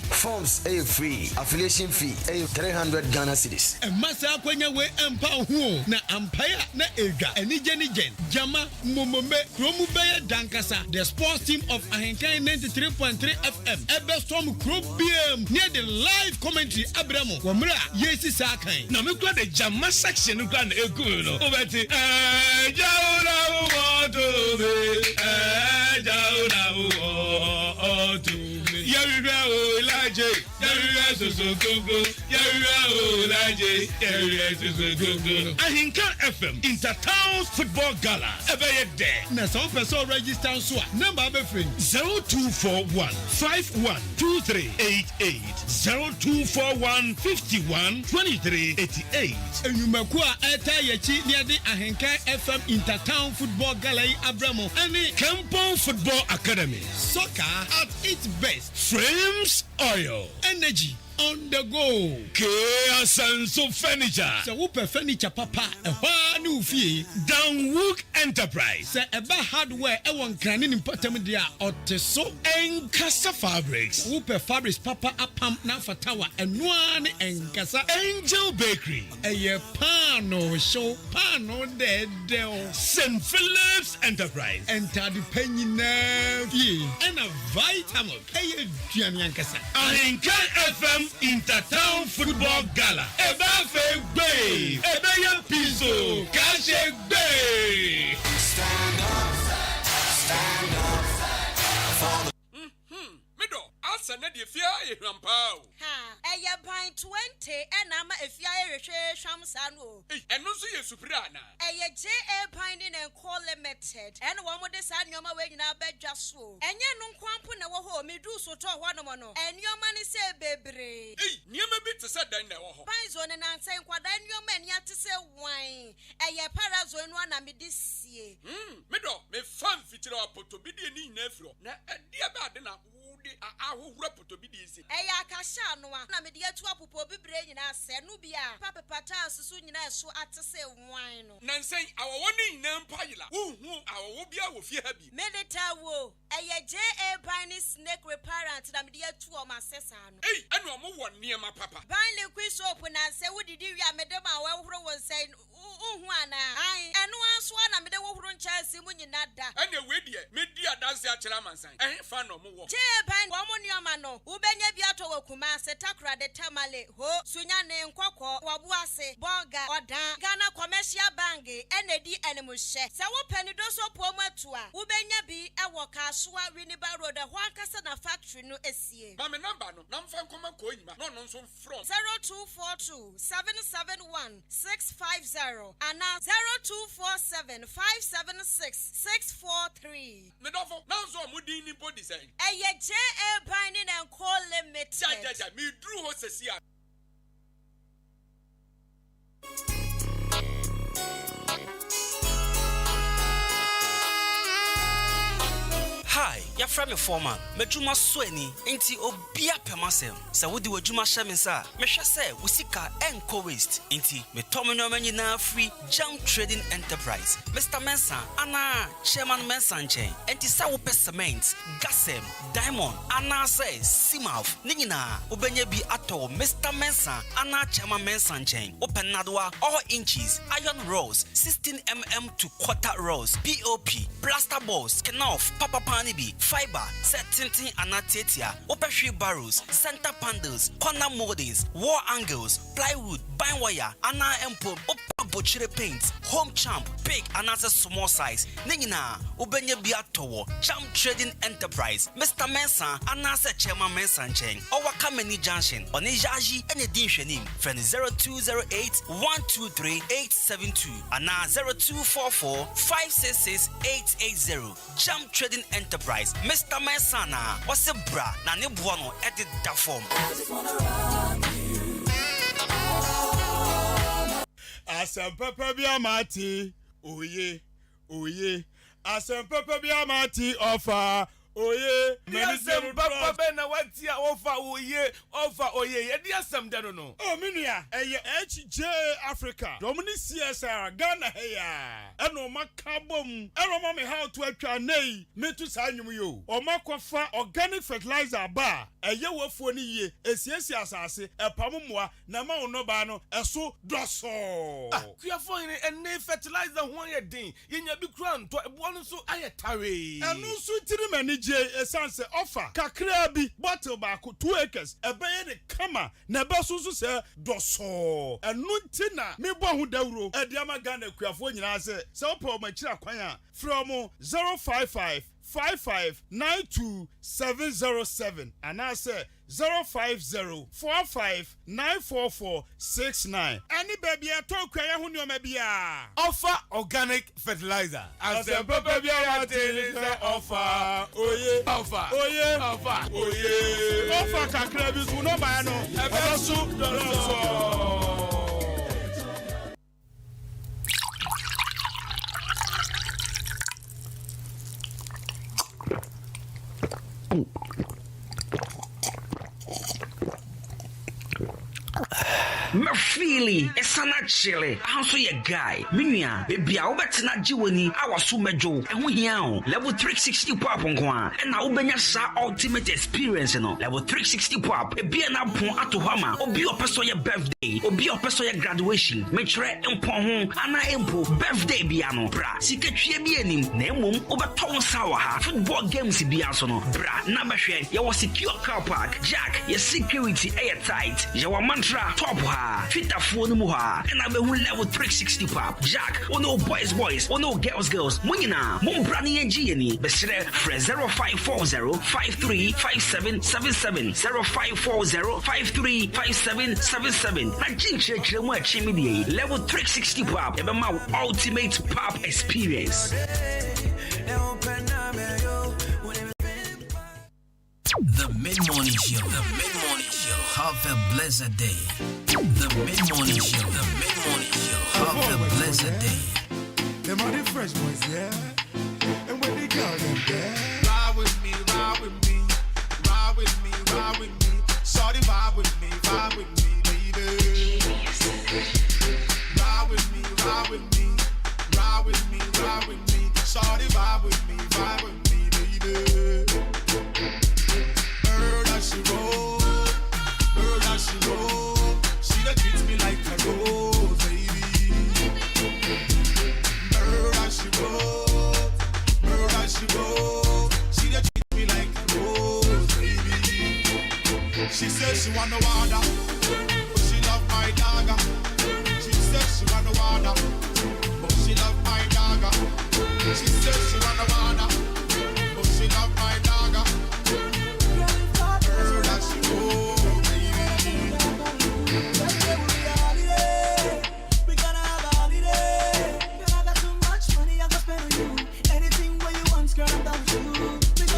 forms a free affiliation fee a 300 Ghana cedis. And Massa Quenya we empower who na empire na ega and Nigen Jama Mumome Kromube Dankasa, the sports team of Ahenkan 93.3 FM. Ebe Storm Group BM near the live commentary Abramo Wamra Yesi Sakai. Now me got the Jama section of Grand Eguno. Obeti Jauna Ahenkan FM Intertowns Football Gala. Ebeye there. Na some person register so number be free 0241 512388 0241 512388. Enyumaku a eta yechi near the Ahenkan FM Intertown Football Gala Abramo and Kampong Football Academy. Soccer at its best. Frames oil. Energy on the go. Sanso Furniture. So whoop furniture papa. A new fee. Downwood Enterprise. Say eba hardware. One cranin important dia or teso. And Casa Fabrics. Whoop fabrics papa apam na fatawa. And one and Casa Angel Bakery. A pano show pano dead. St. Philip's Enterprise. Enter the penny fee. And a vitamin. A Gianni Casa. Ahenkan FM Intertown Football Gala. Eba fe bay. Eba ya piso. Kashe bay. Stand up for the Mido, asa na di fia e hwampao. Ha, eya ban 20 enama efia ehwehwe hwamsano. Eno so ye supra na. Eya JA Binding and Call Limited. And one with the sad nyoma we nyina bedwa so. Enye no kwampo na wo ho medu so to ho no no. Enyoma ni se bebre. Nyoma bi te se dan na wo ho. Ban zo ne nanse nkwada nyoma ani ate se wan. Eya parazo no na medisie. Mido, me fan fitira apoto bi de ni nyina firo. Na dia ba de na ahohura potobidi isi eya akasha no na me de atu apopo bibre nyina se no bia papa pata susu nyina so atese wan no nansen awowo ni nyina mpayila hu awowo bia wo fie ha bi medeta wo eya JA Binding Snake Reparent na me de atu o masesa no enu omo wo niema papa ban liquid soap na se wodidi wi amedema wa horo won sai hu ana ai enu aso na me de wo horo nchase mu nyina da ene we die me di adanse a kira mansan fa no mo wo JA Womunioma no, Ubenya Biato Wakuma, Setakra de Tamale, Ho, Sunyane Nkoko, Wabuase, Bonga, Oda, Ghana Commercial Bangi, NAD Animushe, Sawo Penidoso Pomatua, Ubenya B, Awaka, Swa, Winiba Road, Huankasa na Factory no SCA. Mame number no, Namfan Koma Koima, no so from 0242 771 650 and now 0247 576 643. Medofo, now so mudi ni body design. Eye J binding and call limited. Ja me drew ho sesia. Hi, you're from your foreman. Mejuma Sweni, ain't you obia pemasem? So, would you a Juma Shamisa? Mesha say, we seek our enco waste. Ain't me Tomino Manina free junk trading enterprise. Mr. Mensa, Anna, Chairman Mensan chain, and Tisawo Pessaments, Gasem, Diamond, Anna says, Simaf, Nina, Ubenye be ato, Mr. Mensa, Anna Chairman Mensan chain, open Nadwa, all inches, iron rolls, 16mm to quarter rolls, POP, plaster balls, Kenoff, Papa Pani B, fiber, set tinting anatetia, opera barrels, center panels, corner moldings, wall angles, plywood, bind wire, ana empo, opa butchery paints, home champ, big and as a small size. Nina, Ubenya Biatowo, Champ Trading Enterprise, Mr. Mensa, Anasa Chairman Mensan Chain, or Wakameni Junction, on Ijaji and Editioning, friend 0208 123 872, and 0244 566 880. Champ Trading Enterprise, Mr. Mensana, what's a bra, Nani Buono, edit that form. Asam papa biamati, oye, asam papa biamati offer, oye, Asam papa bena watia offer oye, yedi asam dano no. Oh minia, HJ Africa, Domini CSR, Ghana heya, eno makabom, eno mami how to atwa nei, metu sanyum yo, o makwafa organic fertilizer ba, wafo ni ye, esiesi asase, pamumwa, na ma ono ba no, eso doso. Kuyafo ene fertilizer ho ye din, yenya bi kura nto ebo so ayetare. Eno so tiri manije essence offer, kakra bi, bottle baako 2 acres, ebeye ne kama, na besusu se doso. Eno ntina, me bo hu dawro, ediama Ghana kuyafo nyina se opo machira kwan a from 055 5592707 and I say 05045944469. Any baby I talk ya hu no mabia. Offer organic fertilizer. As a papa bia offer. Oye. Offer. Oye. Offer. Oye. Offer kakra bi su no ba no. Ebesu doso. Mafili, esana chile. How ye guy? Minya, baby, I obetina jiwani. I was so mejo. And we here level 360 pop on kwa. And now ubenya sa ultimate experience no. Level 360 pop. E be na pon ato hama. Obi opeso ye birthday. Obi opeso ye graduation. Make sure empon ho. Ana empo birthday biano. Bra. Siketwie bi anim. Na emom obeton sawa ha. Football games biaso no. Bra. Na behwe ye was secure car park. Jack, your security airtight. Ye wa mantra top ha. Fit a phone muha. And I be level 360 pop. Jack, oh no boys, oh no girls. Munina, Mum Brani and Gianni. Bestre, Fred 0540 535777 0540 535777. Na Jinche Chimwa Chimidi. Level 360 pop. Eba my ultimate pop experience. The mid-morning show. Have a blessed day. The mid-morning show. Have a blessed day. The money fresh boys, yeah. And when they go, yeah. Ride with me. Shorty, vibe with me, baby. Ride with me. Shorty, vibe with me, baby. Bird as she roll. She that treats me like a rose, baby. Bird as she roll. She that treats me like a rose, baby. She says she want the water, but she love my dagger. She says she want the water, but she love my dagger. She says she want the water, but she love my dagger. Bird as she roll. Girl, I'm down with you. Anything where you want, girl, I'm down with you.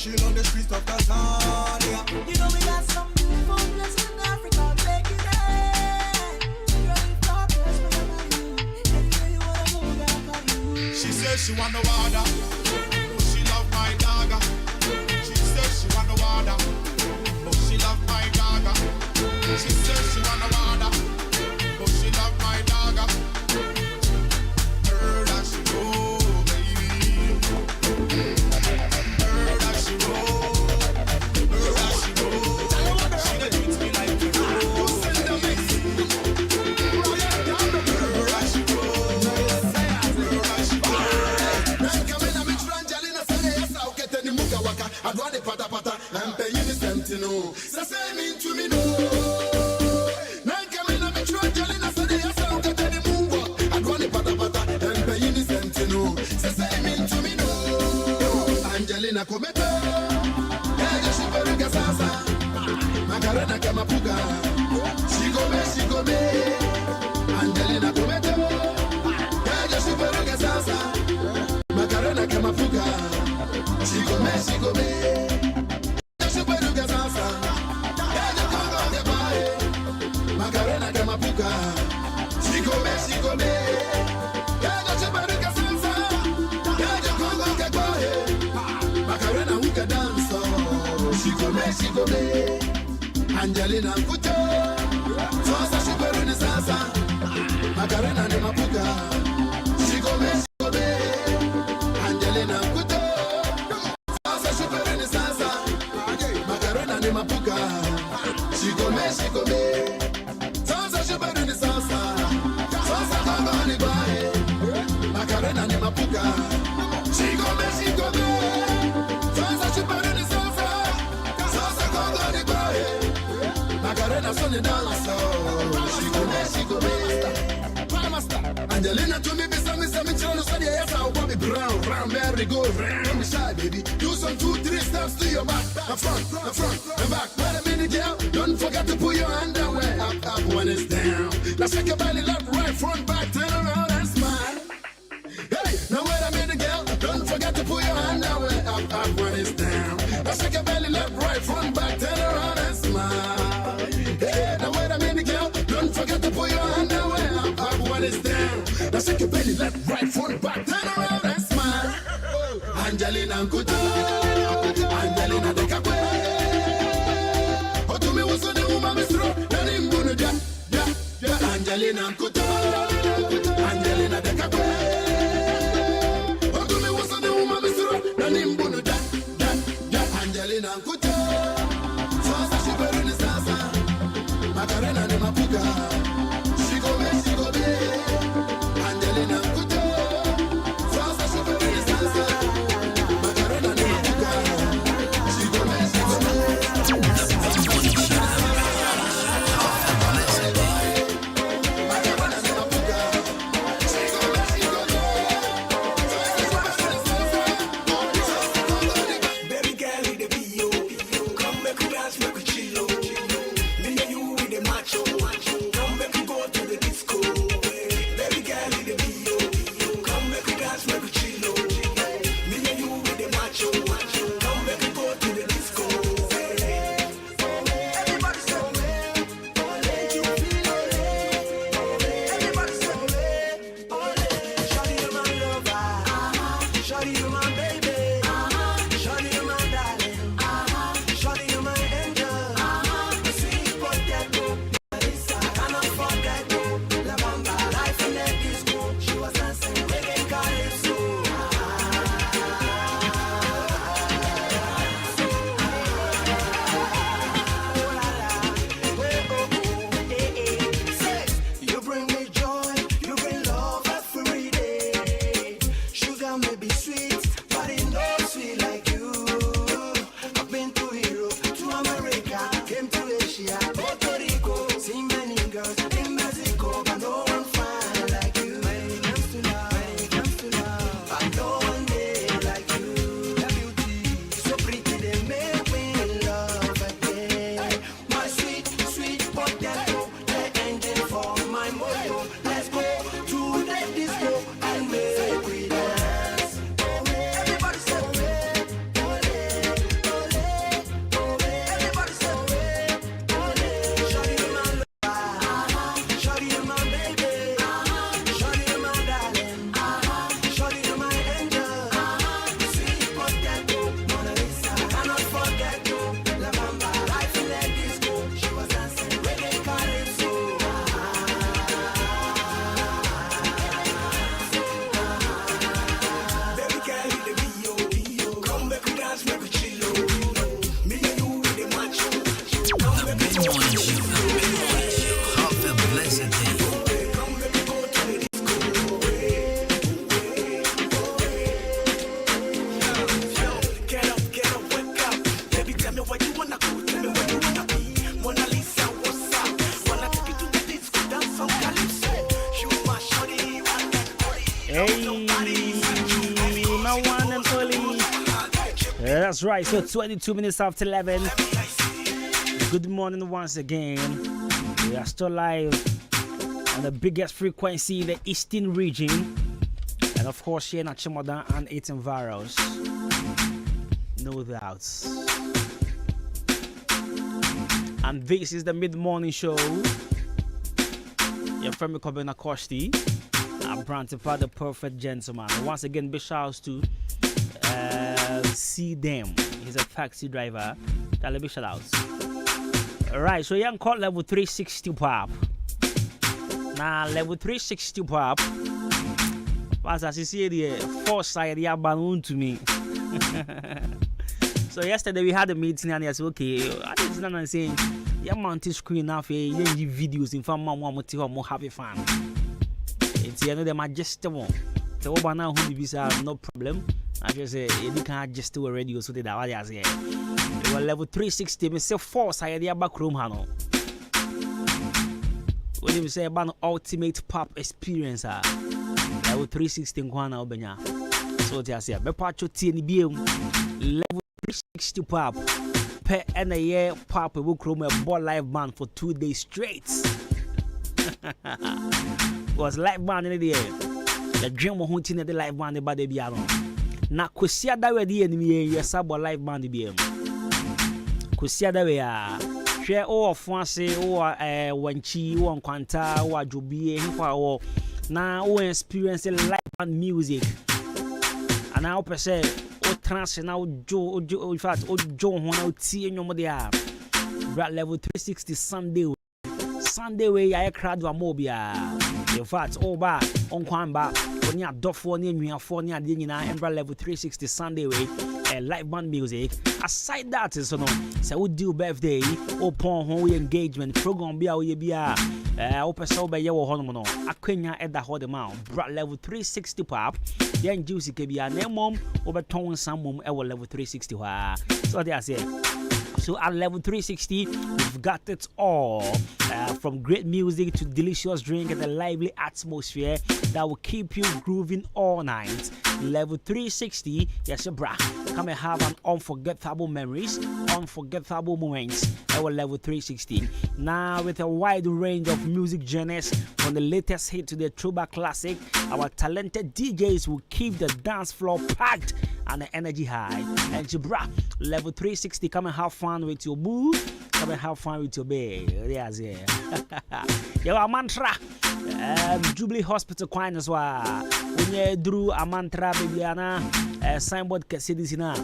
chill on the streets of Tanzania. You know we got some beautiful places in Africa. Take you there. Running progress when I'm on you. Anywhere you wanna go, girl, I you. She says she want the water, but she love my dagger. She says she want the water, but she love my dagger. She says she want the water, but she love my dagger. Her that she roll, baby. Her that she roll, her that she roll. She dey treat me like a roll. You send the mix. Her that she roll, her that she roll. Then come in and mix Angelina say yes, I'll get any muka waka. I run the pata pata and pay you the sentinel. Say me to me no. Then come in and mix Angelina say yes, I'll get any muka. I run the pata pata and pay you the sentinel. Say me to me no. Angelina cometa. Yeah, she better get sasa. Macarena kama puga. She go me. Angelina cometa. Yeah, she better get sasa. Macarena kama puga. She go me. She better get sasa. Yeah, the Congo get by. Macarena kama puga. She go me. Yeah, she better get sasa. Yeah, the Congo get by. Macarena who can dance. She go me. Angelina Kuto. Sasa she better get sasa. Macarena kama puga. She go me. Angelina Kuto. Sasa she better get sasa. Macarena ni mapuka. She go me. Sasa she better get sasa. Sasa kama ni bae. Macarena ni mapuka. She go me. Sasa she better get sasa. Sasa kama ni bae. Macarena sonny dance. She go me. Angelina to me beside me, some channel said yes, I'll be brown, merry go round, me shy baby. Do some 2-3 steps to your back, and front, and back. Wait a minute, girl, don't forget to put your underwear up when it's down. Now shake your belly left, right, front, back, turn around and smile. Hey, now wait a minute, girl, don't forget to put your underwear up when it's down. Now shake your belly left, right, front, back, turn around and smile. Hey, now wait a minute, girl, don't forget to put your underwear up when it's down. Now shake your belly left, right, front, back, turn around and smile. Angelina Kuto, Angelina de Capue. Oh, to me was on the woman, Mr. Nanim Bunuja, Angelina Kuto, Angelina de Capue. Oh, to me was on the woman, Mr. Nanim Bunuja, Angelina Kuto. Sasa she better in the Sasa, Macarena de Mapuka. She go me. Angelina Kuto. Sasa she better in the Sasa, Macarena de Mapuka. She go me. Baby girl, it be you. That's right. So 22 minutes after 11. Good morning once again. We are still live on the biggest frequency in the eastern region. And of course, here in Achimoda and 18 Varos. No doubts. And this is the mid-morning show. Your friend Kobena Kosti. I'm Brantipa, the perfect gentleman. Once again, big shouts to see them. He's a taxi driver. Tell a big shout out. Alright, so young call level 360 pop. Now level 360 pop. As you see the foresight you balloon to me. So yesterday we had a meeting and I said, okay, I didn't know saying you mount screen now for you videos in front of more happy fun. It's the majestic one. So now who be no problem. I just say you can adjust to a radio so that what I say. They were level 360, me say foresight the back room hano. When you say about ultimate pop experience level 360 nkwana obenya. So they say be pacho TNB level 360 pop per and a year pop we will chrome a ball live band for 2 days straight. Was live band in the air. The dream of hunting the live band by the piano. Na kusia da we di enemy ye sabo live band BM. Kusia da we a hwe o ofuase o wanchi o nkwanta o adwobie hwa o na o experience live band music. And now per se o trance na o in fact o jo ho na o tie nyomo dia. Level 360 Sunday we ya crowd wa mobia. In fact all ba on kwamba oni adofo ni nnuafo ni ade nyina embra level 360 Sunday way live band music. Aside that is no say we do birthday upon home engagement program bia we bia opesa obe ye wo hono no akwanya eda ho de ma bra level 360 pop then juicy ke bia na mom obeton samom e wo level 360 ha. So they are say so at level 360, we've got it all. From great music to delicious drink and a lively atmosphere that will keep you grooving all night. Level 360, yes, bra. Come and have an unforgettable memories, unforgettable moments. Our level 360. Now with a wide range of music genres, from the latest hit to the throwback classic, our talented DJs will keep the dance floor packed and the energy high. And bra, level 360, come and have fun with your boo. Come and have fun with your babe. Yes, yeah. Your mantra. Jubilee Hospital Quine as well. When you drew a mantra, baby, signboard can see this now.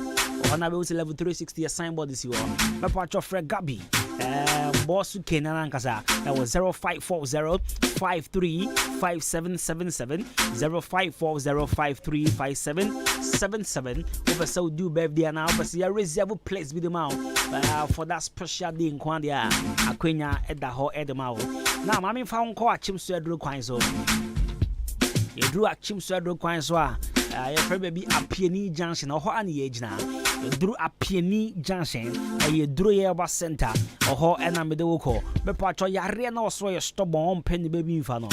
Or now we level 360 a signboard this year. My part of Fred Gabi. Boss Kenan Kasa. That was 0540535777 0540535777. Over so do birthday now, but see a reserve place with the mouth for that special day in Kwandia. Akwenya edda ho edema. Now, Mammy found call Chimswedro Quinso. You drew a Chimswedro Quinso. Your friend baby a Peony Junction or any age now. You drew a Peony Junction and you drew a bus center or ho and I'm the woko. But Pacho Yarena so you stop on penny baby infano.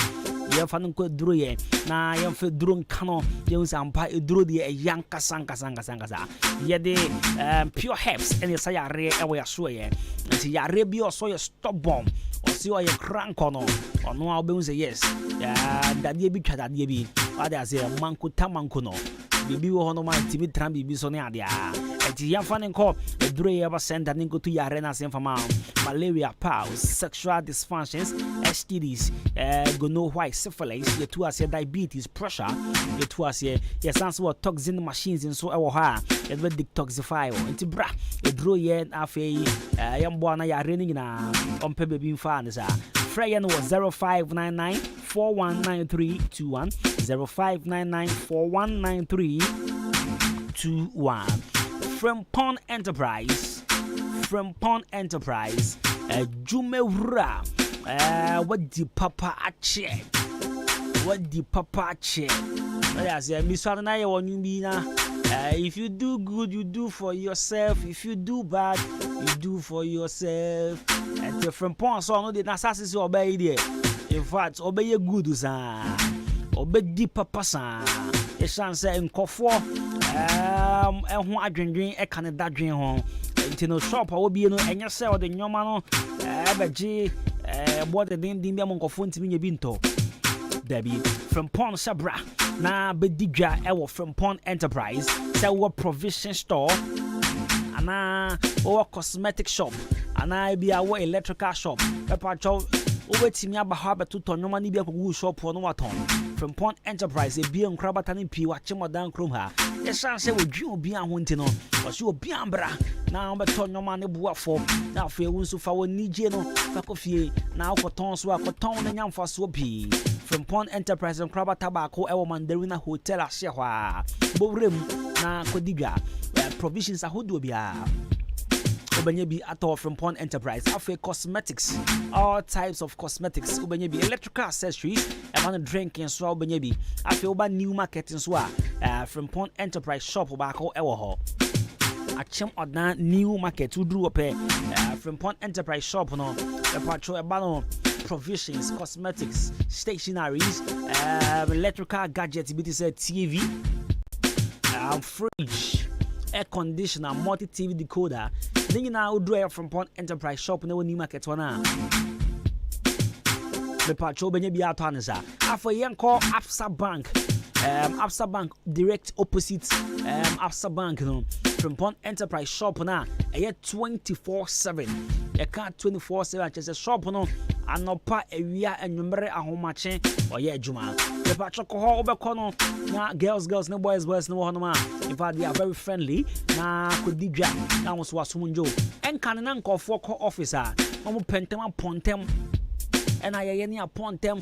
You fan ko drew ye na you feel drunk cano you sampa drew the yanka sanka ye de pure herbs and you say a re away swear and see ya rebi or so you stop bomb or see why you crank on or no I'll be say yes that ye be that ye be what I say manko tamanko no bibi wo hono man timi tram bibi so ne ade a enti ya fan nko eduro ye ba center ninko to ya arena sem fama malaria pals sexual dysfunctions STDs go know why syphilis ye to as diabetes pressure ye to as ye sans what toxin machines in so e wo ha ye be detoxify enti bra eduro ye afei yambo na ya arena nyina ompe bebi mfa ne sa Freyan was 0599 419321 0599 419321 from Pond Enterprise Jumewura what the papa ache I say Miss Fana you want you if you do good you do for yourself, if you do bad you do for yourself. And the from Pond so no the assassin obey there. In fact obey good sa obey the papa sa e chance nkofo ɛho adwendwen ɛka ne dadwen ho nti no shop a obi no ɛnyɛ sɛ ɔde nyoma no ɛbɛgye bɔde den bi amonkɔfo ntimi nya bi ntɔ dabi Frimpong Sabra na bedidwa ɛwɔ Frimpong Enterprise sɛ wɔ provision store ana wɔ cosmetic shop ana bi a wɔ electrical shop pɛpatwɔ wobɛtumi aba hɔ abɛtotɔ nyoma ne bi akɔgu shop no watɔn Frimpong Enterprise ebie nkrabata ne pii wakyɛ modan krom ha ɛsan sɛ wodwi obi a ho nti no ɔsɛ obi ambra na wobɛtɔ nyoma ne boafo na afei wo nso fa wɔ nigye no fa kɔfie na wokɔtɔn so akɔtɔn ne nyamfa so pii Frimpong Enterprise nkrabata baako ɛwɔ Mandarina Hotel ahye hɔ a bowrem na kɔdigwa provisions ahodoɔ bia Ubenya bi ato Frimpong Enterprise after cosmetics, all types of cosmetics. Ubenya bi electrical accessories, and drinking so ubenya bi after uba new market in swa Frimpong Enterprise shop ubako ewo Achem odan new market udru ope Frimpong Enterprise shop no patro ebano provisions, cosmetics, stationaries, electrical gadgets, TV, fridge, air conditioner, multi-TV decoder. Then you now do it from Frimpong Enterprise shop no new market one. The patrol benye bi atanisa. After yen call Absa Bank. Absa Bank direct opposite Absa Bank no. Frimpong Enterprise shop na. Eye 24/7. You can't 24/7 just a shop no. Anopa ewia enwumere ahomache oye adwuma. The patrol ko obekɔ no na girls no boys no ho no ma. In fact they are very friendly na kodidwa na so asumunjo. Enkan na nkɔfo kɔ office a omo pentem apontem and I any upon them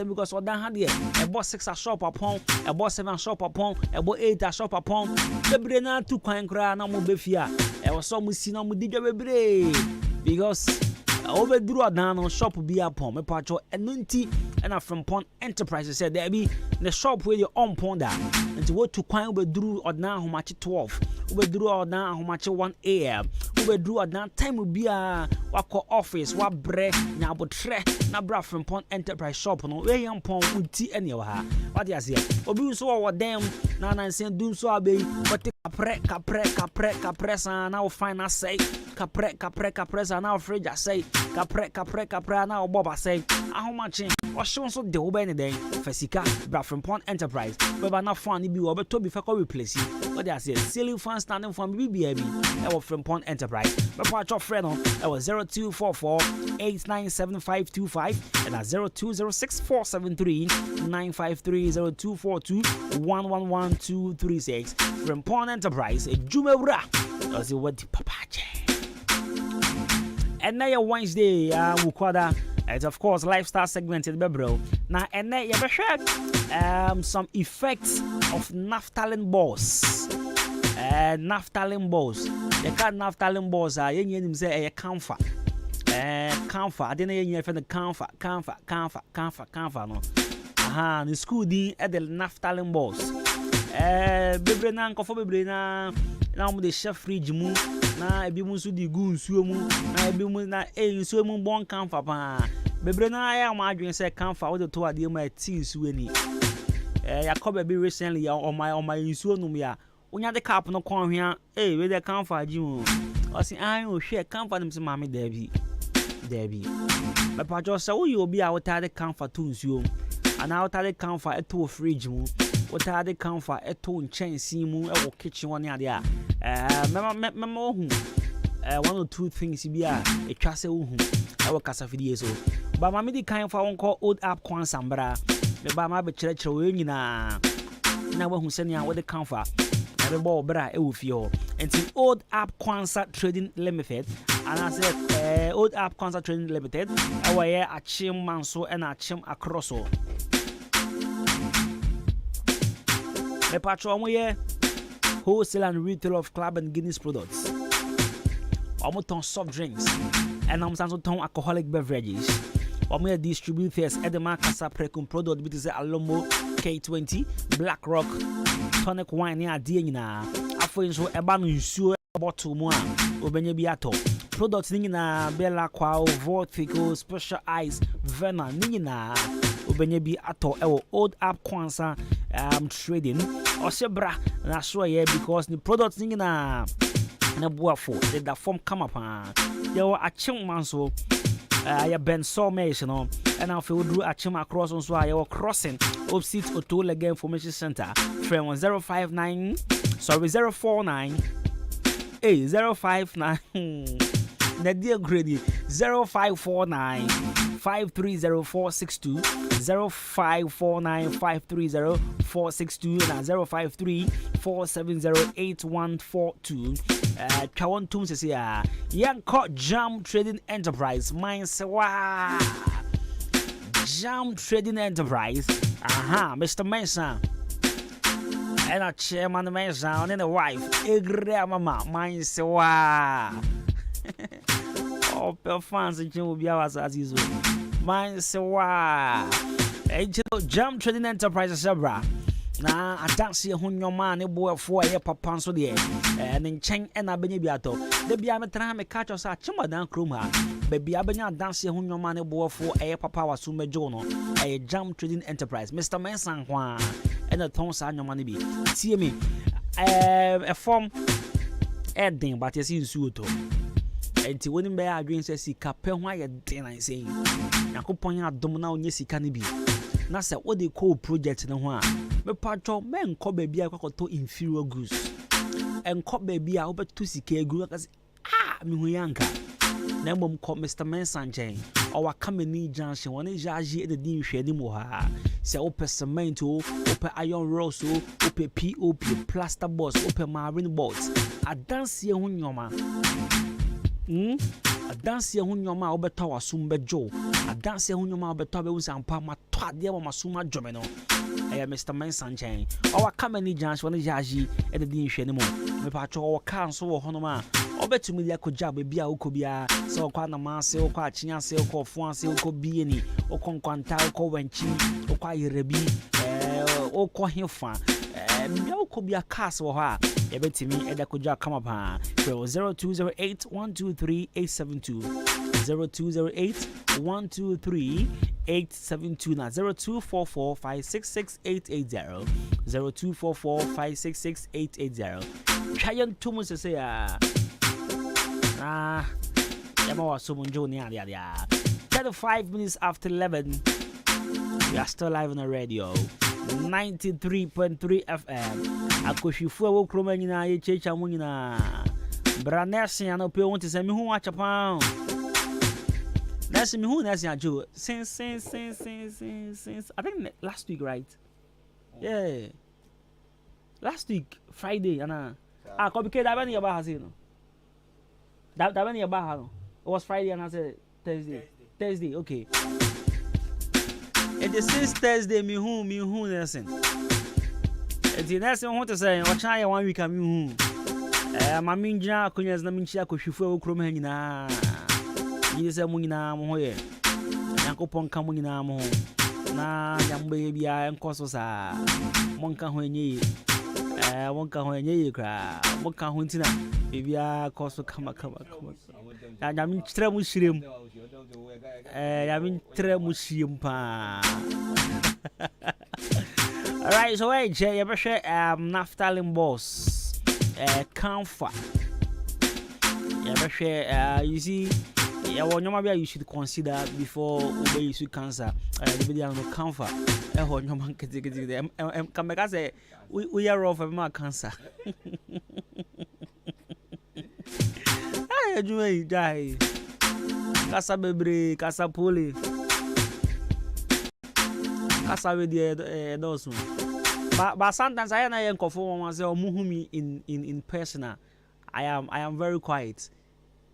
because what that had here a boss 6 a shop upon a boss 7 shop upon a boss 8 a shop upon the brena 2 coin cry no more befia I was so much no more because over drew a down shop be upon me patcho and nunti and a Frimpong Enterprises said there be the shop where you on ponder and to what to coin over drew or now how much 12 we drew or now how much 1 a.m. we drew or now time will be a wako office what bread now but tre na bra Frimpong Enterprise shop no we young pon uti anywhere what you say obi so what them na saying do so abe but capre now final say capre now fridge say capre now boba say how much or show so the obe any day fasika bra Frimpong Enterprise we ba na fan ni bi we to be fa ko replace what you say ceiling fan standing from BBAB e wo Frimpong Enterprise be part your friend on e was 0244 897525 and 0206 953 0242 111236 Frimpong Enterprise Jumewura does it what papache and now Wednesday Mukwada it's of course lifestyle segment in Bebro now and now you some effects of naphthalene balls naphthalene balls the kind naphthalene balls are you say a camphor I didn't hear from the camphor no aha the school din at the naphthalene balls bebre na nkofo bebre na mo de chef fridge mu na ebi mu so di gu nsuo mu na ebi mu na nsuo mu bon camphor pa bebre na ya ma adwen say camphor wo de to ade ma ti nsuo ni yakob be recently on my nsuo num ya onya de cap no kon hwea we de camphor ji mu o si an o hwe camphor nim se ma me Debbie me pa jo say wo obi a wo ta de camphor to nsuo ana wo ta de camphor eto fridge mu wo ta de camphor eto nchensi mu e wo kitchen won ade a mema ohu one or two things bi a etwa se ohu e wo kasafidie so ba ma me di kan fa won call old app kwan sambra me ba ma be kire we nyina na wo hu se ne a wo de camphor e bo bra e wo fie ho enti old app Kwanza Trading Limited and I said old app Kwanza Trading Limited e wo ye achim manso e na achim akroso me patro mo ye wholesale and retail of club and Guinness products ton soft drinks and also ton alcoholic beverages we distributors at the Makasa Precum product which is Alomo K20 Black Rock tonic wine ya na afo so eba no nsuo bottle mu a obenye bi ato products ni na Bella Kwao Vortico Special Ice Vena ni na obenye bi ato e old app Kwanza trading or sebra na so yeah because the products thing na boa for the form come up there were a chim man so I Ben so much, you know, and I feel do a chim across on so I was crossing opposite Otolega Information Center from 059 sorry 049 059 the dear grady 0549 530 0549 530 and 053 470 8142 Kawon Tum says here Young Court Jam Trading Enterprise Mines Jam Trading Enterprise Mr. Mensah and a chairman Mensah and a wife Egre Mama Mines oh fans and will be ours as usual Mines Jam Trading Enterprise Zebra na adanse ho nnwoma ne boafo aye papa so de ne nchen na benye biato de bia metra me ka cho sa chimadan krom ha be bia benya adanse ho nnwoma ne boafo aye papa waso mejo no aye Jam Trading Enterprise Mr. Mensah kwa ena ton sa nnwoma ne bi tie me a form edin but yesi nsu to enti woni be adwen se sika pe ho aye den na sei yakopon ya dom na onye sika ne bi na se what they call project no ho a me patcho men ko ba bia kwakoto inferior goods en ko ba bia obeto sika egu akase me hu yanka na mom ko Mr. Mensah nchen o wa kamani junction woni jaji e de din hwe ni mo ha se ope cement ope iron rods ope pop plaster boards ope marine boards adanse hu nyoma adanse hu nyoma obeto wasum bejo adanse hu nyoma obeto be usampa ma to ade ma masuma dwome no Mr. Mensah nchen o wa kamani junction woni jaji e de din hwe ni mo me patcho o kan so wo hono ma obetumi dia ko job bia ukobia se okwa na ma se okwa achinya se okwa fu ase okwa bie ni okonkwanta okwa wanchi okwa yerebi okwa hefa bia ukobia cast wo ha ebetimi eda ko job come up 0208123872 0208123872 na 0244566880 0244566880 try to mo se Yama was so Joni 35 minutes after 11. We are still live on the radio 93.3 FM. Akoshifu wo kroma nyina ye checha mu nyina. Branesi ano pe won te se mi hu achapa. Nasi mi hu nasi ajo since I think last week, right? Yeah. Last week Friday ana. Ko be ke da ba ni ba hasino. That when you back, it was Friday and I said Thursday, okay. And the since Thursday, me who nursing. And the next one to say, what try 1 week, me who. My minja, Kunyas, Namincha, Kushifu, Kromena. You say, Munina, Moye. Uncle Pon Kamunina, Mo. Na, young baby, I am Cososa. Monka Hoye. Wonka Hoye, cry. Monka Huntina. Baby, I cost come. I'm in Tremushim. I'm in Tremushim. Alright, so I Jay, ever share Naphthalene boss. Comfort. Ever share, you see, you should consider before you should cancer. The video no comfort. Come back, I say, we are off of my cancer. Ay, die. Casa bebre, casa poli. Casa with the those. But sometimes I am conform myself muhumi in personal. I am very quiet.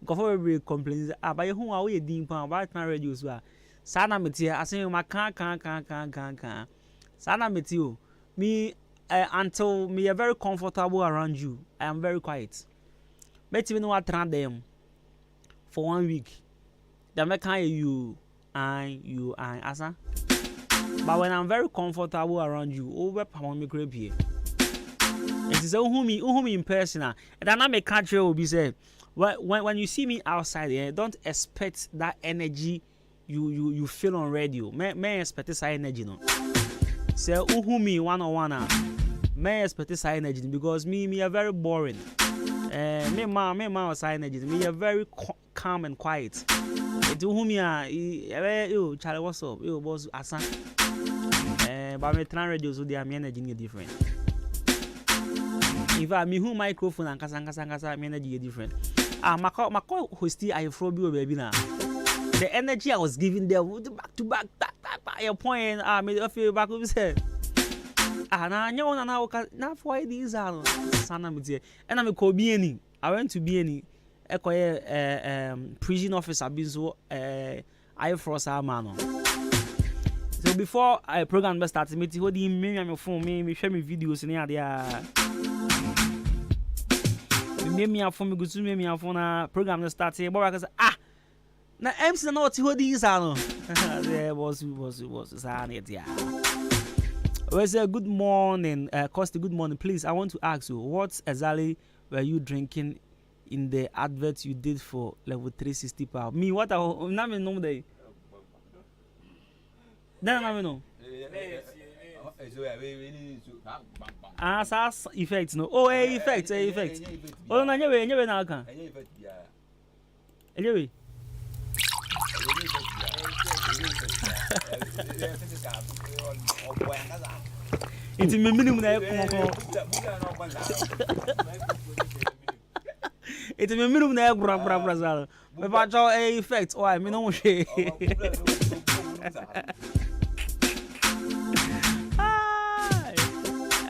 Conform every complaints. But you who are we dim pan about my radio so. Sana metia, I say my can. Sana metio. Me until me are very comfortable around you. I am very quiet. But even what trend them for 1 week. They make you asa. But when I'm very comfortable around you, over pound me grab here. It is who me in person. And then I make country will be said. When you see me outside, don't expect that energy you feel on radio. May expect this energy no. Say who me one may expect this energy because me are very boring. Me was energy. Me are very calm and quiet. To whom you Charlie, what's up? You boss Asa. But me trying radio so their energy different. If I me who microphone and kasa energy different. My hostie I from baby now. The energy I was giving them back to back, your point. Me feel back up say. Na for these are sana me and I'm call BNI. I went to BNI. Prison officer been so I frost our man. So before I program started, me hold me on my phone, me share me videos in there. Me phone me go to me phone program started. But I say na MC na what hold these are no. There was it yeah. Well, say good morning, Costi. Good morning, please. I want to ask you, what exactly were you drinking in the advert you did for level 360 power? Me, what I na me know day. Then I know. SAS effects no. Oh, effects. Oh, na nyewe na aka. Anyway. It's me minimum na it's me minimum na bra zal. Me ba cho effect o me no hwe.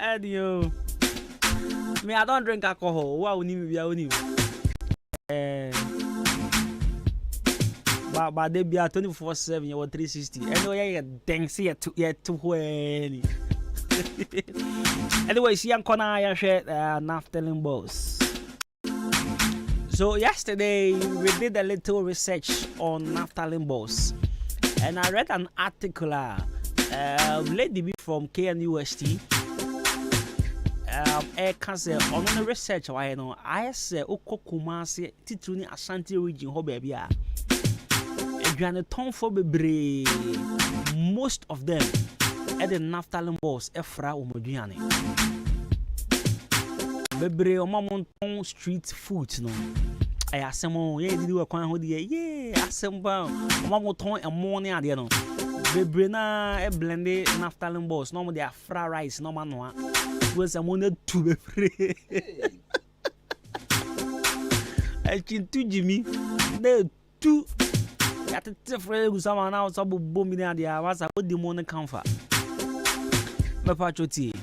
Adio. Me I don't drink alcohol. Wa oni me bia oni. But they be 24/7 you 360. Anyway, you dance here to when. Anyway, see Ankona I share naphthalene boss. So yesterday we did a little research on naphthalene boss, and I read an article lady be from KNUST. Cancer on the research I know I say Okokumasi Tituni Ashanti region ho baby a Adwane ton for bebre most of them at the naphthalene boss efra omoduane bebre omamon street food no ay asemo ye didi wa kwan ho de ye asemba omamon ton emo ne ade no bebre na e blende naphthalene boss no mo de afra rice no ma no a was a money to be free. I can to Jimmy. They two at the friend who's someone else about booming in the hours. I put the money comfort. My patrioty.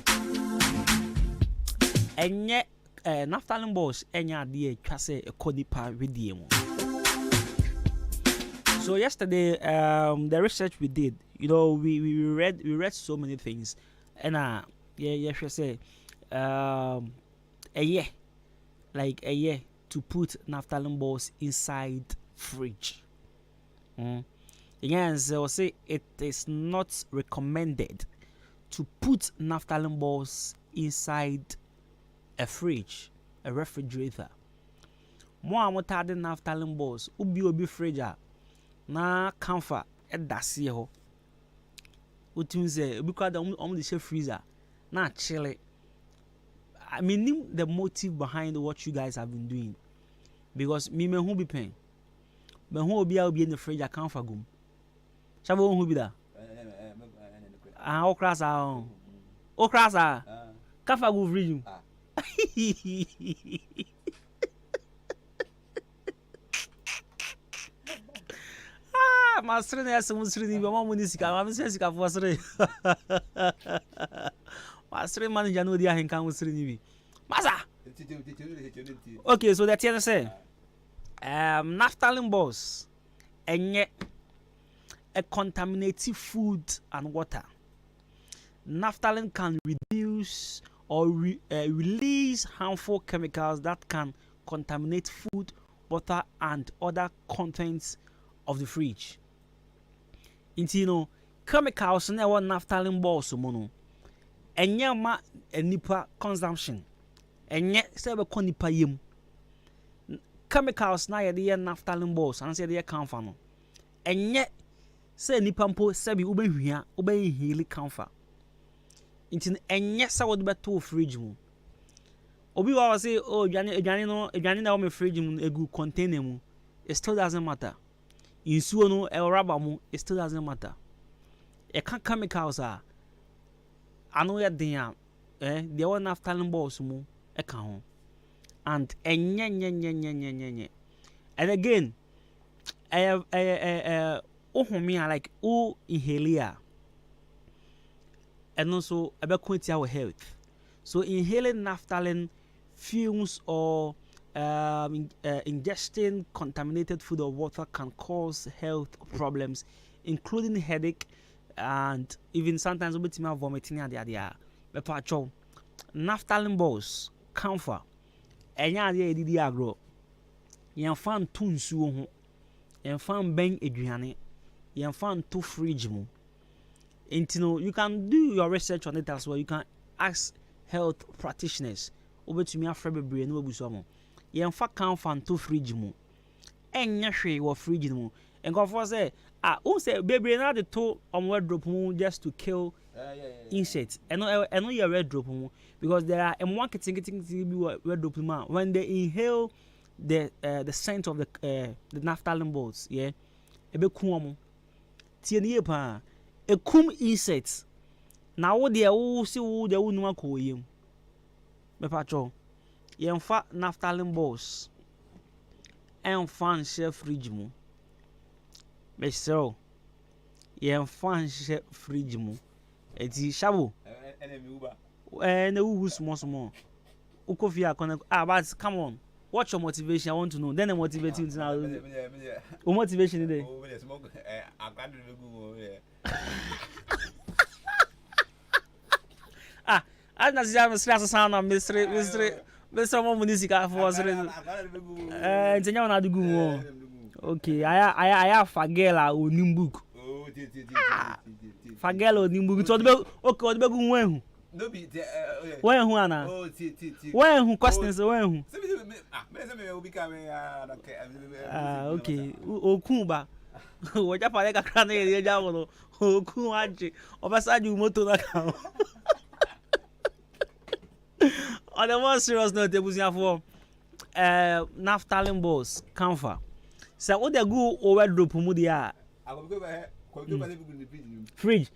And yet, naphthalene boss, and ya dear Casse a codipa with the So yesterday, the research we did, you know, we read so many things, and yeah, she say, a year to put naphthalene balls inside fridge. Again, so say it is not recommended to put naphthalene balls inside a fridge, a refrigerator. More amotade naphthalene balls, ubi fridge na comfort at dasi ho. Utunze because the freezer. Not chilly. I mean the motive behind what you guys have been doing. Because me who be paying. But who will be in the fridge account for gum. Shall who be there? Ah, class are. Class are. Kafa go free you. Master nessa musri ba mamu nisika ma mse sika fo sre Master man janu dia Ahenkan musri ni bi masa. Okay, so that's it say naphthalene balls enye a contaminated food and water. Naphthalene can reduce or release harmful chemicals that can contaminate food, water and other contents of the fridge. Inti no chemicals na wa naphthalene balls mo no enye ma enipa consumption enye se be ko nipa yem chemicals na ye de naphthalene balls and se de camphor no enye se nipa mpo se bi ubehwia ubehili camphor Inti enye sa wode beto fridge mu. Obi wa say oh edwane na wo me fridge mu egu container mu. It still doesn't matter. Insuo no e rubber mu, it still doesn't matter. E can chemicals are ano ya den a they one after balls mu e kan ho. And enye. And again, ohumi like o inhaler. And also about quality our health. So inhaling naphthalene fumes or ingesting contaminated food or water can cause health problems, including headache and even sometimes vomiting and the other. Naphthalene balls, camphor, enya de edidi agro. Yen fan to nsuo ho. Yen fan ben aduane. Yen fan to fridge mu. You can do your research on it as well. You can ask health practitioners. Obetumi afre bebre na obuso mo. Yen fa kan fan to fridge mu. Enya hwe wo fridge mu. Enko say who say bebre na de to wardrobe mu just to kill insects. Eno your wardrobe mu because there are one wardrobe mu when they inhale the scent of the naphthalene balls, yeah. Ebe kuomo. Tie ne pa. Ekum insects. Na wo de wo si wo de wo numa ko yem. Me patcho. Yemfa naphthalene balls. Enfan share fridge mu. Me so. Yemfa share fridge mu. Eti shabo. Na wu small. Ukofi akona. But come on. What's your motivation? I want to know. Then I motivate you now. What motivation is I'm not just a sound of mystery. Municika for us. Okay, I have Fagela or Nimbuk. Fagela or Nimbuk. Okay, the Begun. No be when who ana when who questions when who okay okunba wo japa le kakra na ye ja wo okun aje obasaju moto na kan on the more serious note ebusia for naphthalene balls camphor so what they go over drop mu dia fridge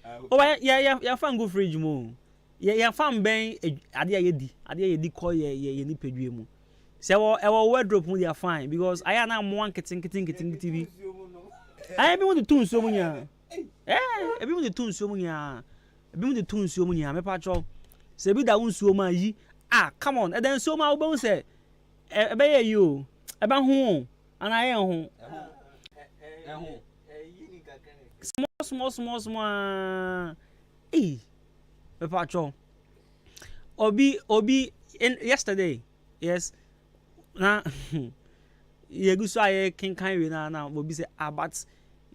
ya fan go fridge mu ya fam ben ade ayedi call ye ni pedue mu se wo wardrobe mu they fine because I na mo anketin bi I be want to tune so mu nya e be want to tune so mu nya me pa cho se bi da unsuo ma yi come on and then so ma wo say e be ye you e ba ho ana ye ho small Pacho Obi in yesterday, yes. Na ye go so I can we now Obi say but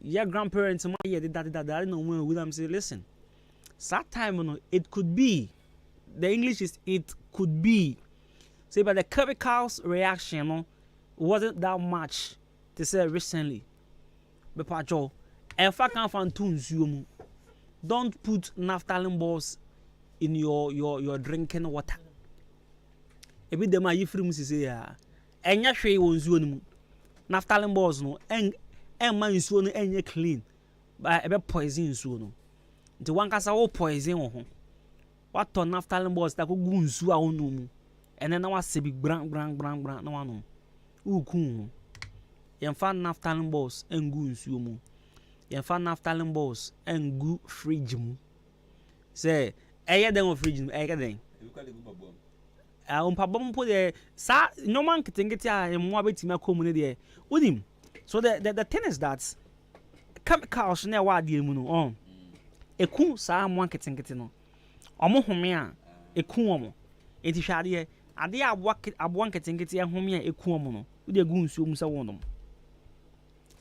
your grandparents my ye did that no one with them say listen. That time it could be the English is it could be say but the chemicals reaction wasn't that much to say recently. But Pacho if I can't find tunes you don't put naphthalene balls in your drinking water. Ebi dem ayi free mu sise ya. Enya hwe wo nsuo no mu. Naphthalene balls no en ma nsuo no enye clean. Ba ebe poison nsuo no. Nti wankasa wo poison wo ho. What ton naphthalene balls ta ko gu nsuo a wo no mu. Ene na wa sebi bran na wa no. Ukun. Yemfa naphthalene balls engu nsuo mu. Yemfa naphthalene balls engu fridge mu. Say eye den fridge mu eye den pabom po de sa no man ketingeti a emo abetima akomu ne de unim so the thing is that chemicals na wa de mu no eku sa mo ketingeti no omo home a eku omo enti hwade ade abo ketingeti home a eku omo no u de gu nsuo mu sa wonom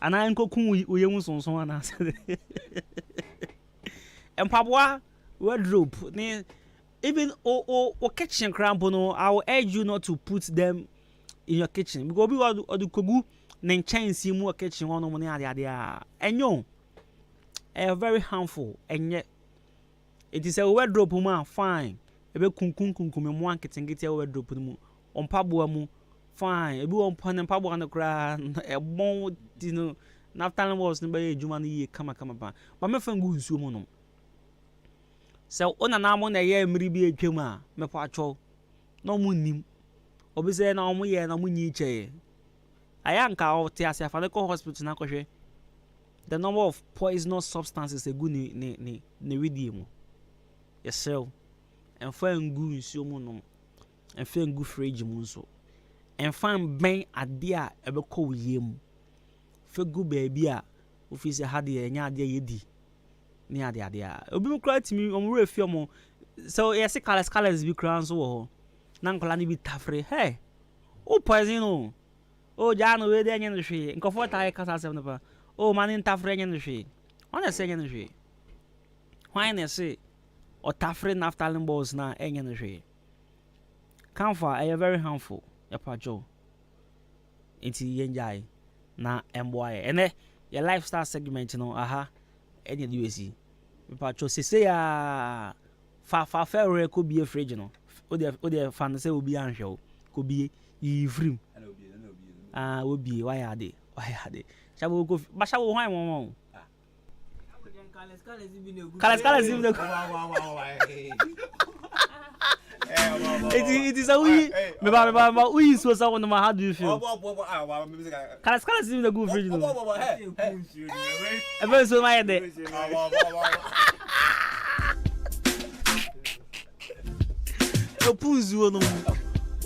ana enkoku oyewu sonson ana empaboa wardrobe even kitchen crampo no I will urge you not to put them in your kitchen because we do kogu na chansi mu kitchen one no ade enyo very harmful enye It is a wardrobe ma fine. Ebe kunkum me mo anketengeti a wardrobe mu. Ompaboa mu fine. Ebi won pon mpaboa no kra e bon dino. After was no be adwuma no ye kama pa. Ba me fan gu nsuo mu no. Se ona na mo na ye mmiri bi atwam a me po atwo. No mu nim. Obi say na mo ye na mo nyi che. Ayanka o te ase afa ko hospital na kohwe. The number of poisonous substances egu ni widie mu. Yesel. En fan gu nsuo mu no. En fan gu fridge mu nso. En fan ben ade a ebe ko wiye mu. Fegu baby a office had the nya ade yedi ni ade a obi mu kra timi omwe afia mo so yes colors bi kra nso wo na nkola ni bi tafre hey o poison no o ja no we de nya no hwe nkofo ta kasa sem no pa o mani tafre nya no hwe ona se nya no hwe why na se o tafre naftalin balls na nya no hwe camphor are very harmful yapa jo enti yenjai na MY ene your lifestyle segment no any USC me pa cho sese ya fa fair ko bie fridge no o de fan say obi anhwe ko bie yi frim obi why ade shabo ko ba shabo hwan mo Kalas bi no It is a we. Me we so so no how do you feel? Kalas is the good fridge. E be so my de. Opunzu no.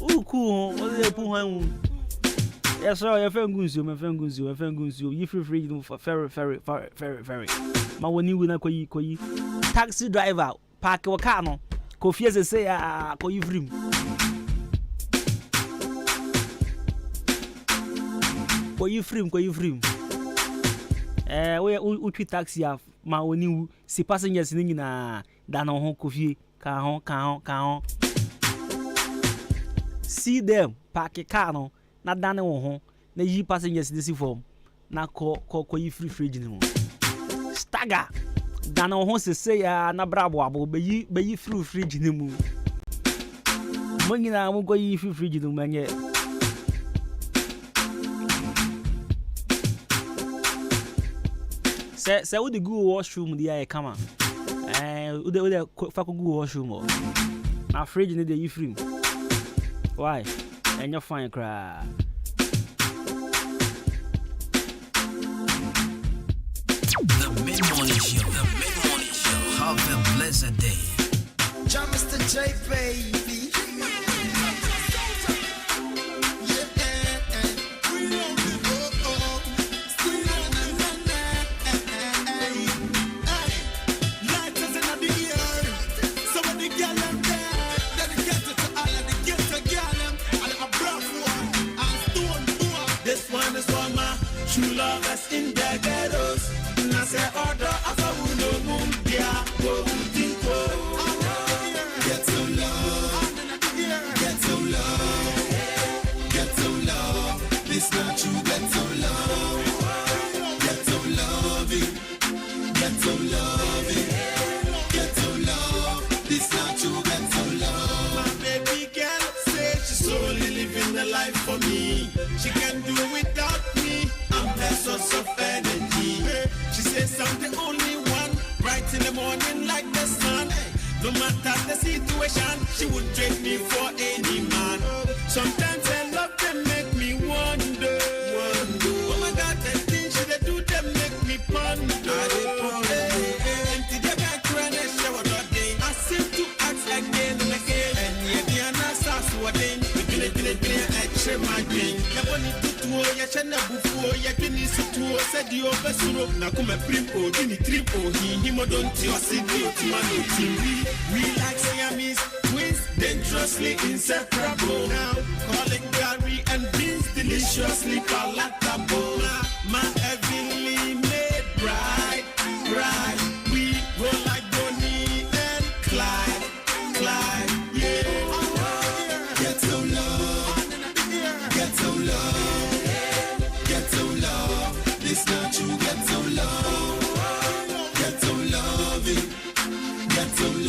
Uku o le pun han. Yes sir, you fengunzu. You free fridge no very. Ma woni wi na koyi. Taxi driver park your car no. Kofi say ko yivrim we twi taxi ma oni si passengers ni nyina da na ho kofi ka ho see them park car no na da na ho na yi passengers ni si form na ko yifri fridge ni ho stagger dana ho sese ya na brabo abo beyi free fridge ni mu monyina mo go yi free fridge ni manye se we dey go washroom dia e kama we dey fa ko go washroom na fridge ni dey yi free why enyo fine cry. Have a blessed day. John Mr. J, baby. This one is for my true lovers in the ghettos. I say order of a uno mumbia. Get some love. This not you. Get some love. Get some loving. Get some love. This not you. Get some love. My baby girl say she's only living the life for me. She can do without me. I'm her source of energy. She says I'm the only one, bright in the morning like the sun. No matter the situation, she would trade me for any man. Sometimes her love can make me wonder. Oh my God, the things she do them make me ponder. I seem to ask again and again. And yet the answers were then. Extra my thing. Ya chana bufuo ya kini situo sedi obesuro na kuma primpo dini tripo hi mo don't you see the we like Siamese twins dangerously inseparable now calling Gary and beans deliciously palatable my heavenly made bride we go like Bonnie and Clyde yeah get some love it's not you, get some love. Get some loving. Get some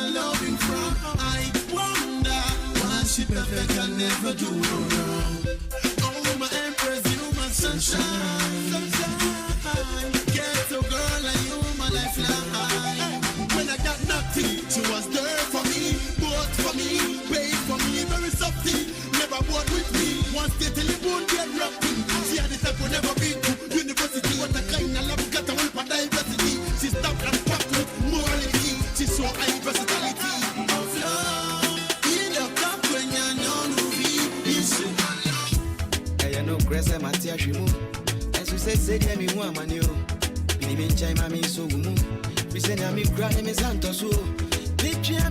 her loving from? I wonder why she perfect and never do no wrong. Oh, my empress, you my sunshine, sunshine. Get a girl like you, my lifeline. When I got nothing, she was there for me, bought for me, paid for me, very softy. Never bought with me. Once they tell you won't get rocking. She had the type will never be to university. What a kind of love got a whole for diversity. She stopped and packed with morality. She saw high versatility of love. In the cup when you know movie, you should love. I know grass and my tear she move. As you say, get me one man, you. In the meantime, I'm so good. We send me grand name is Santos. Picture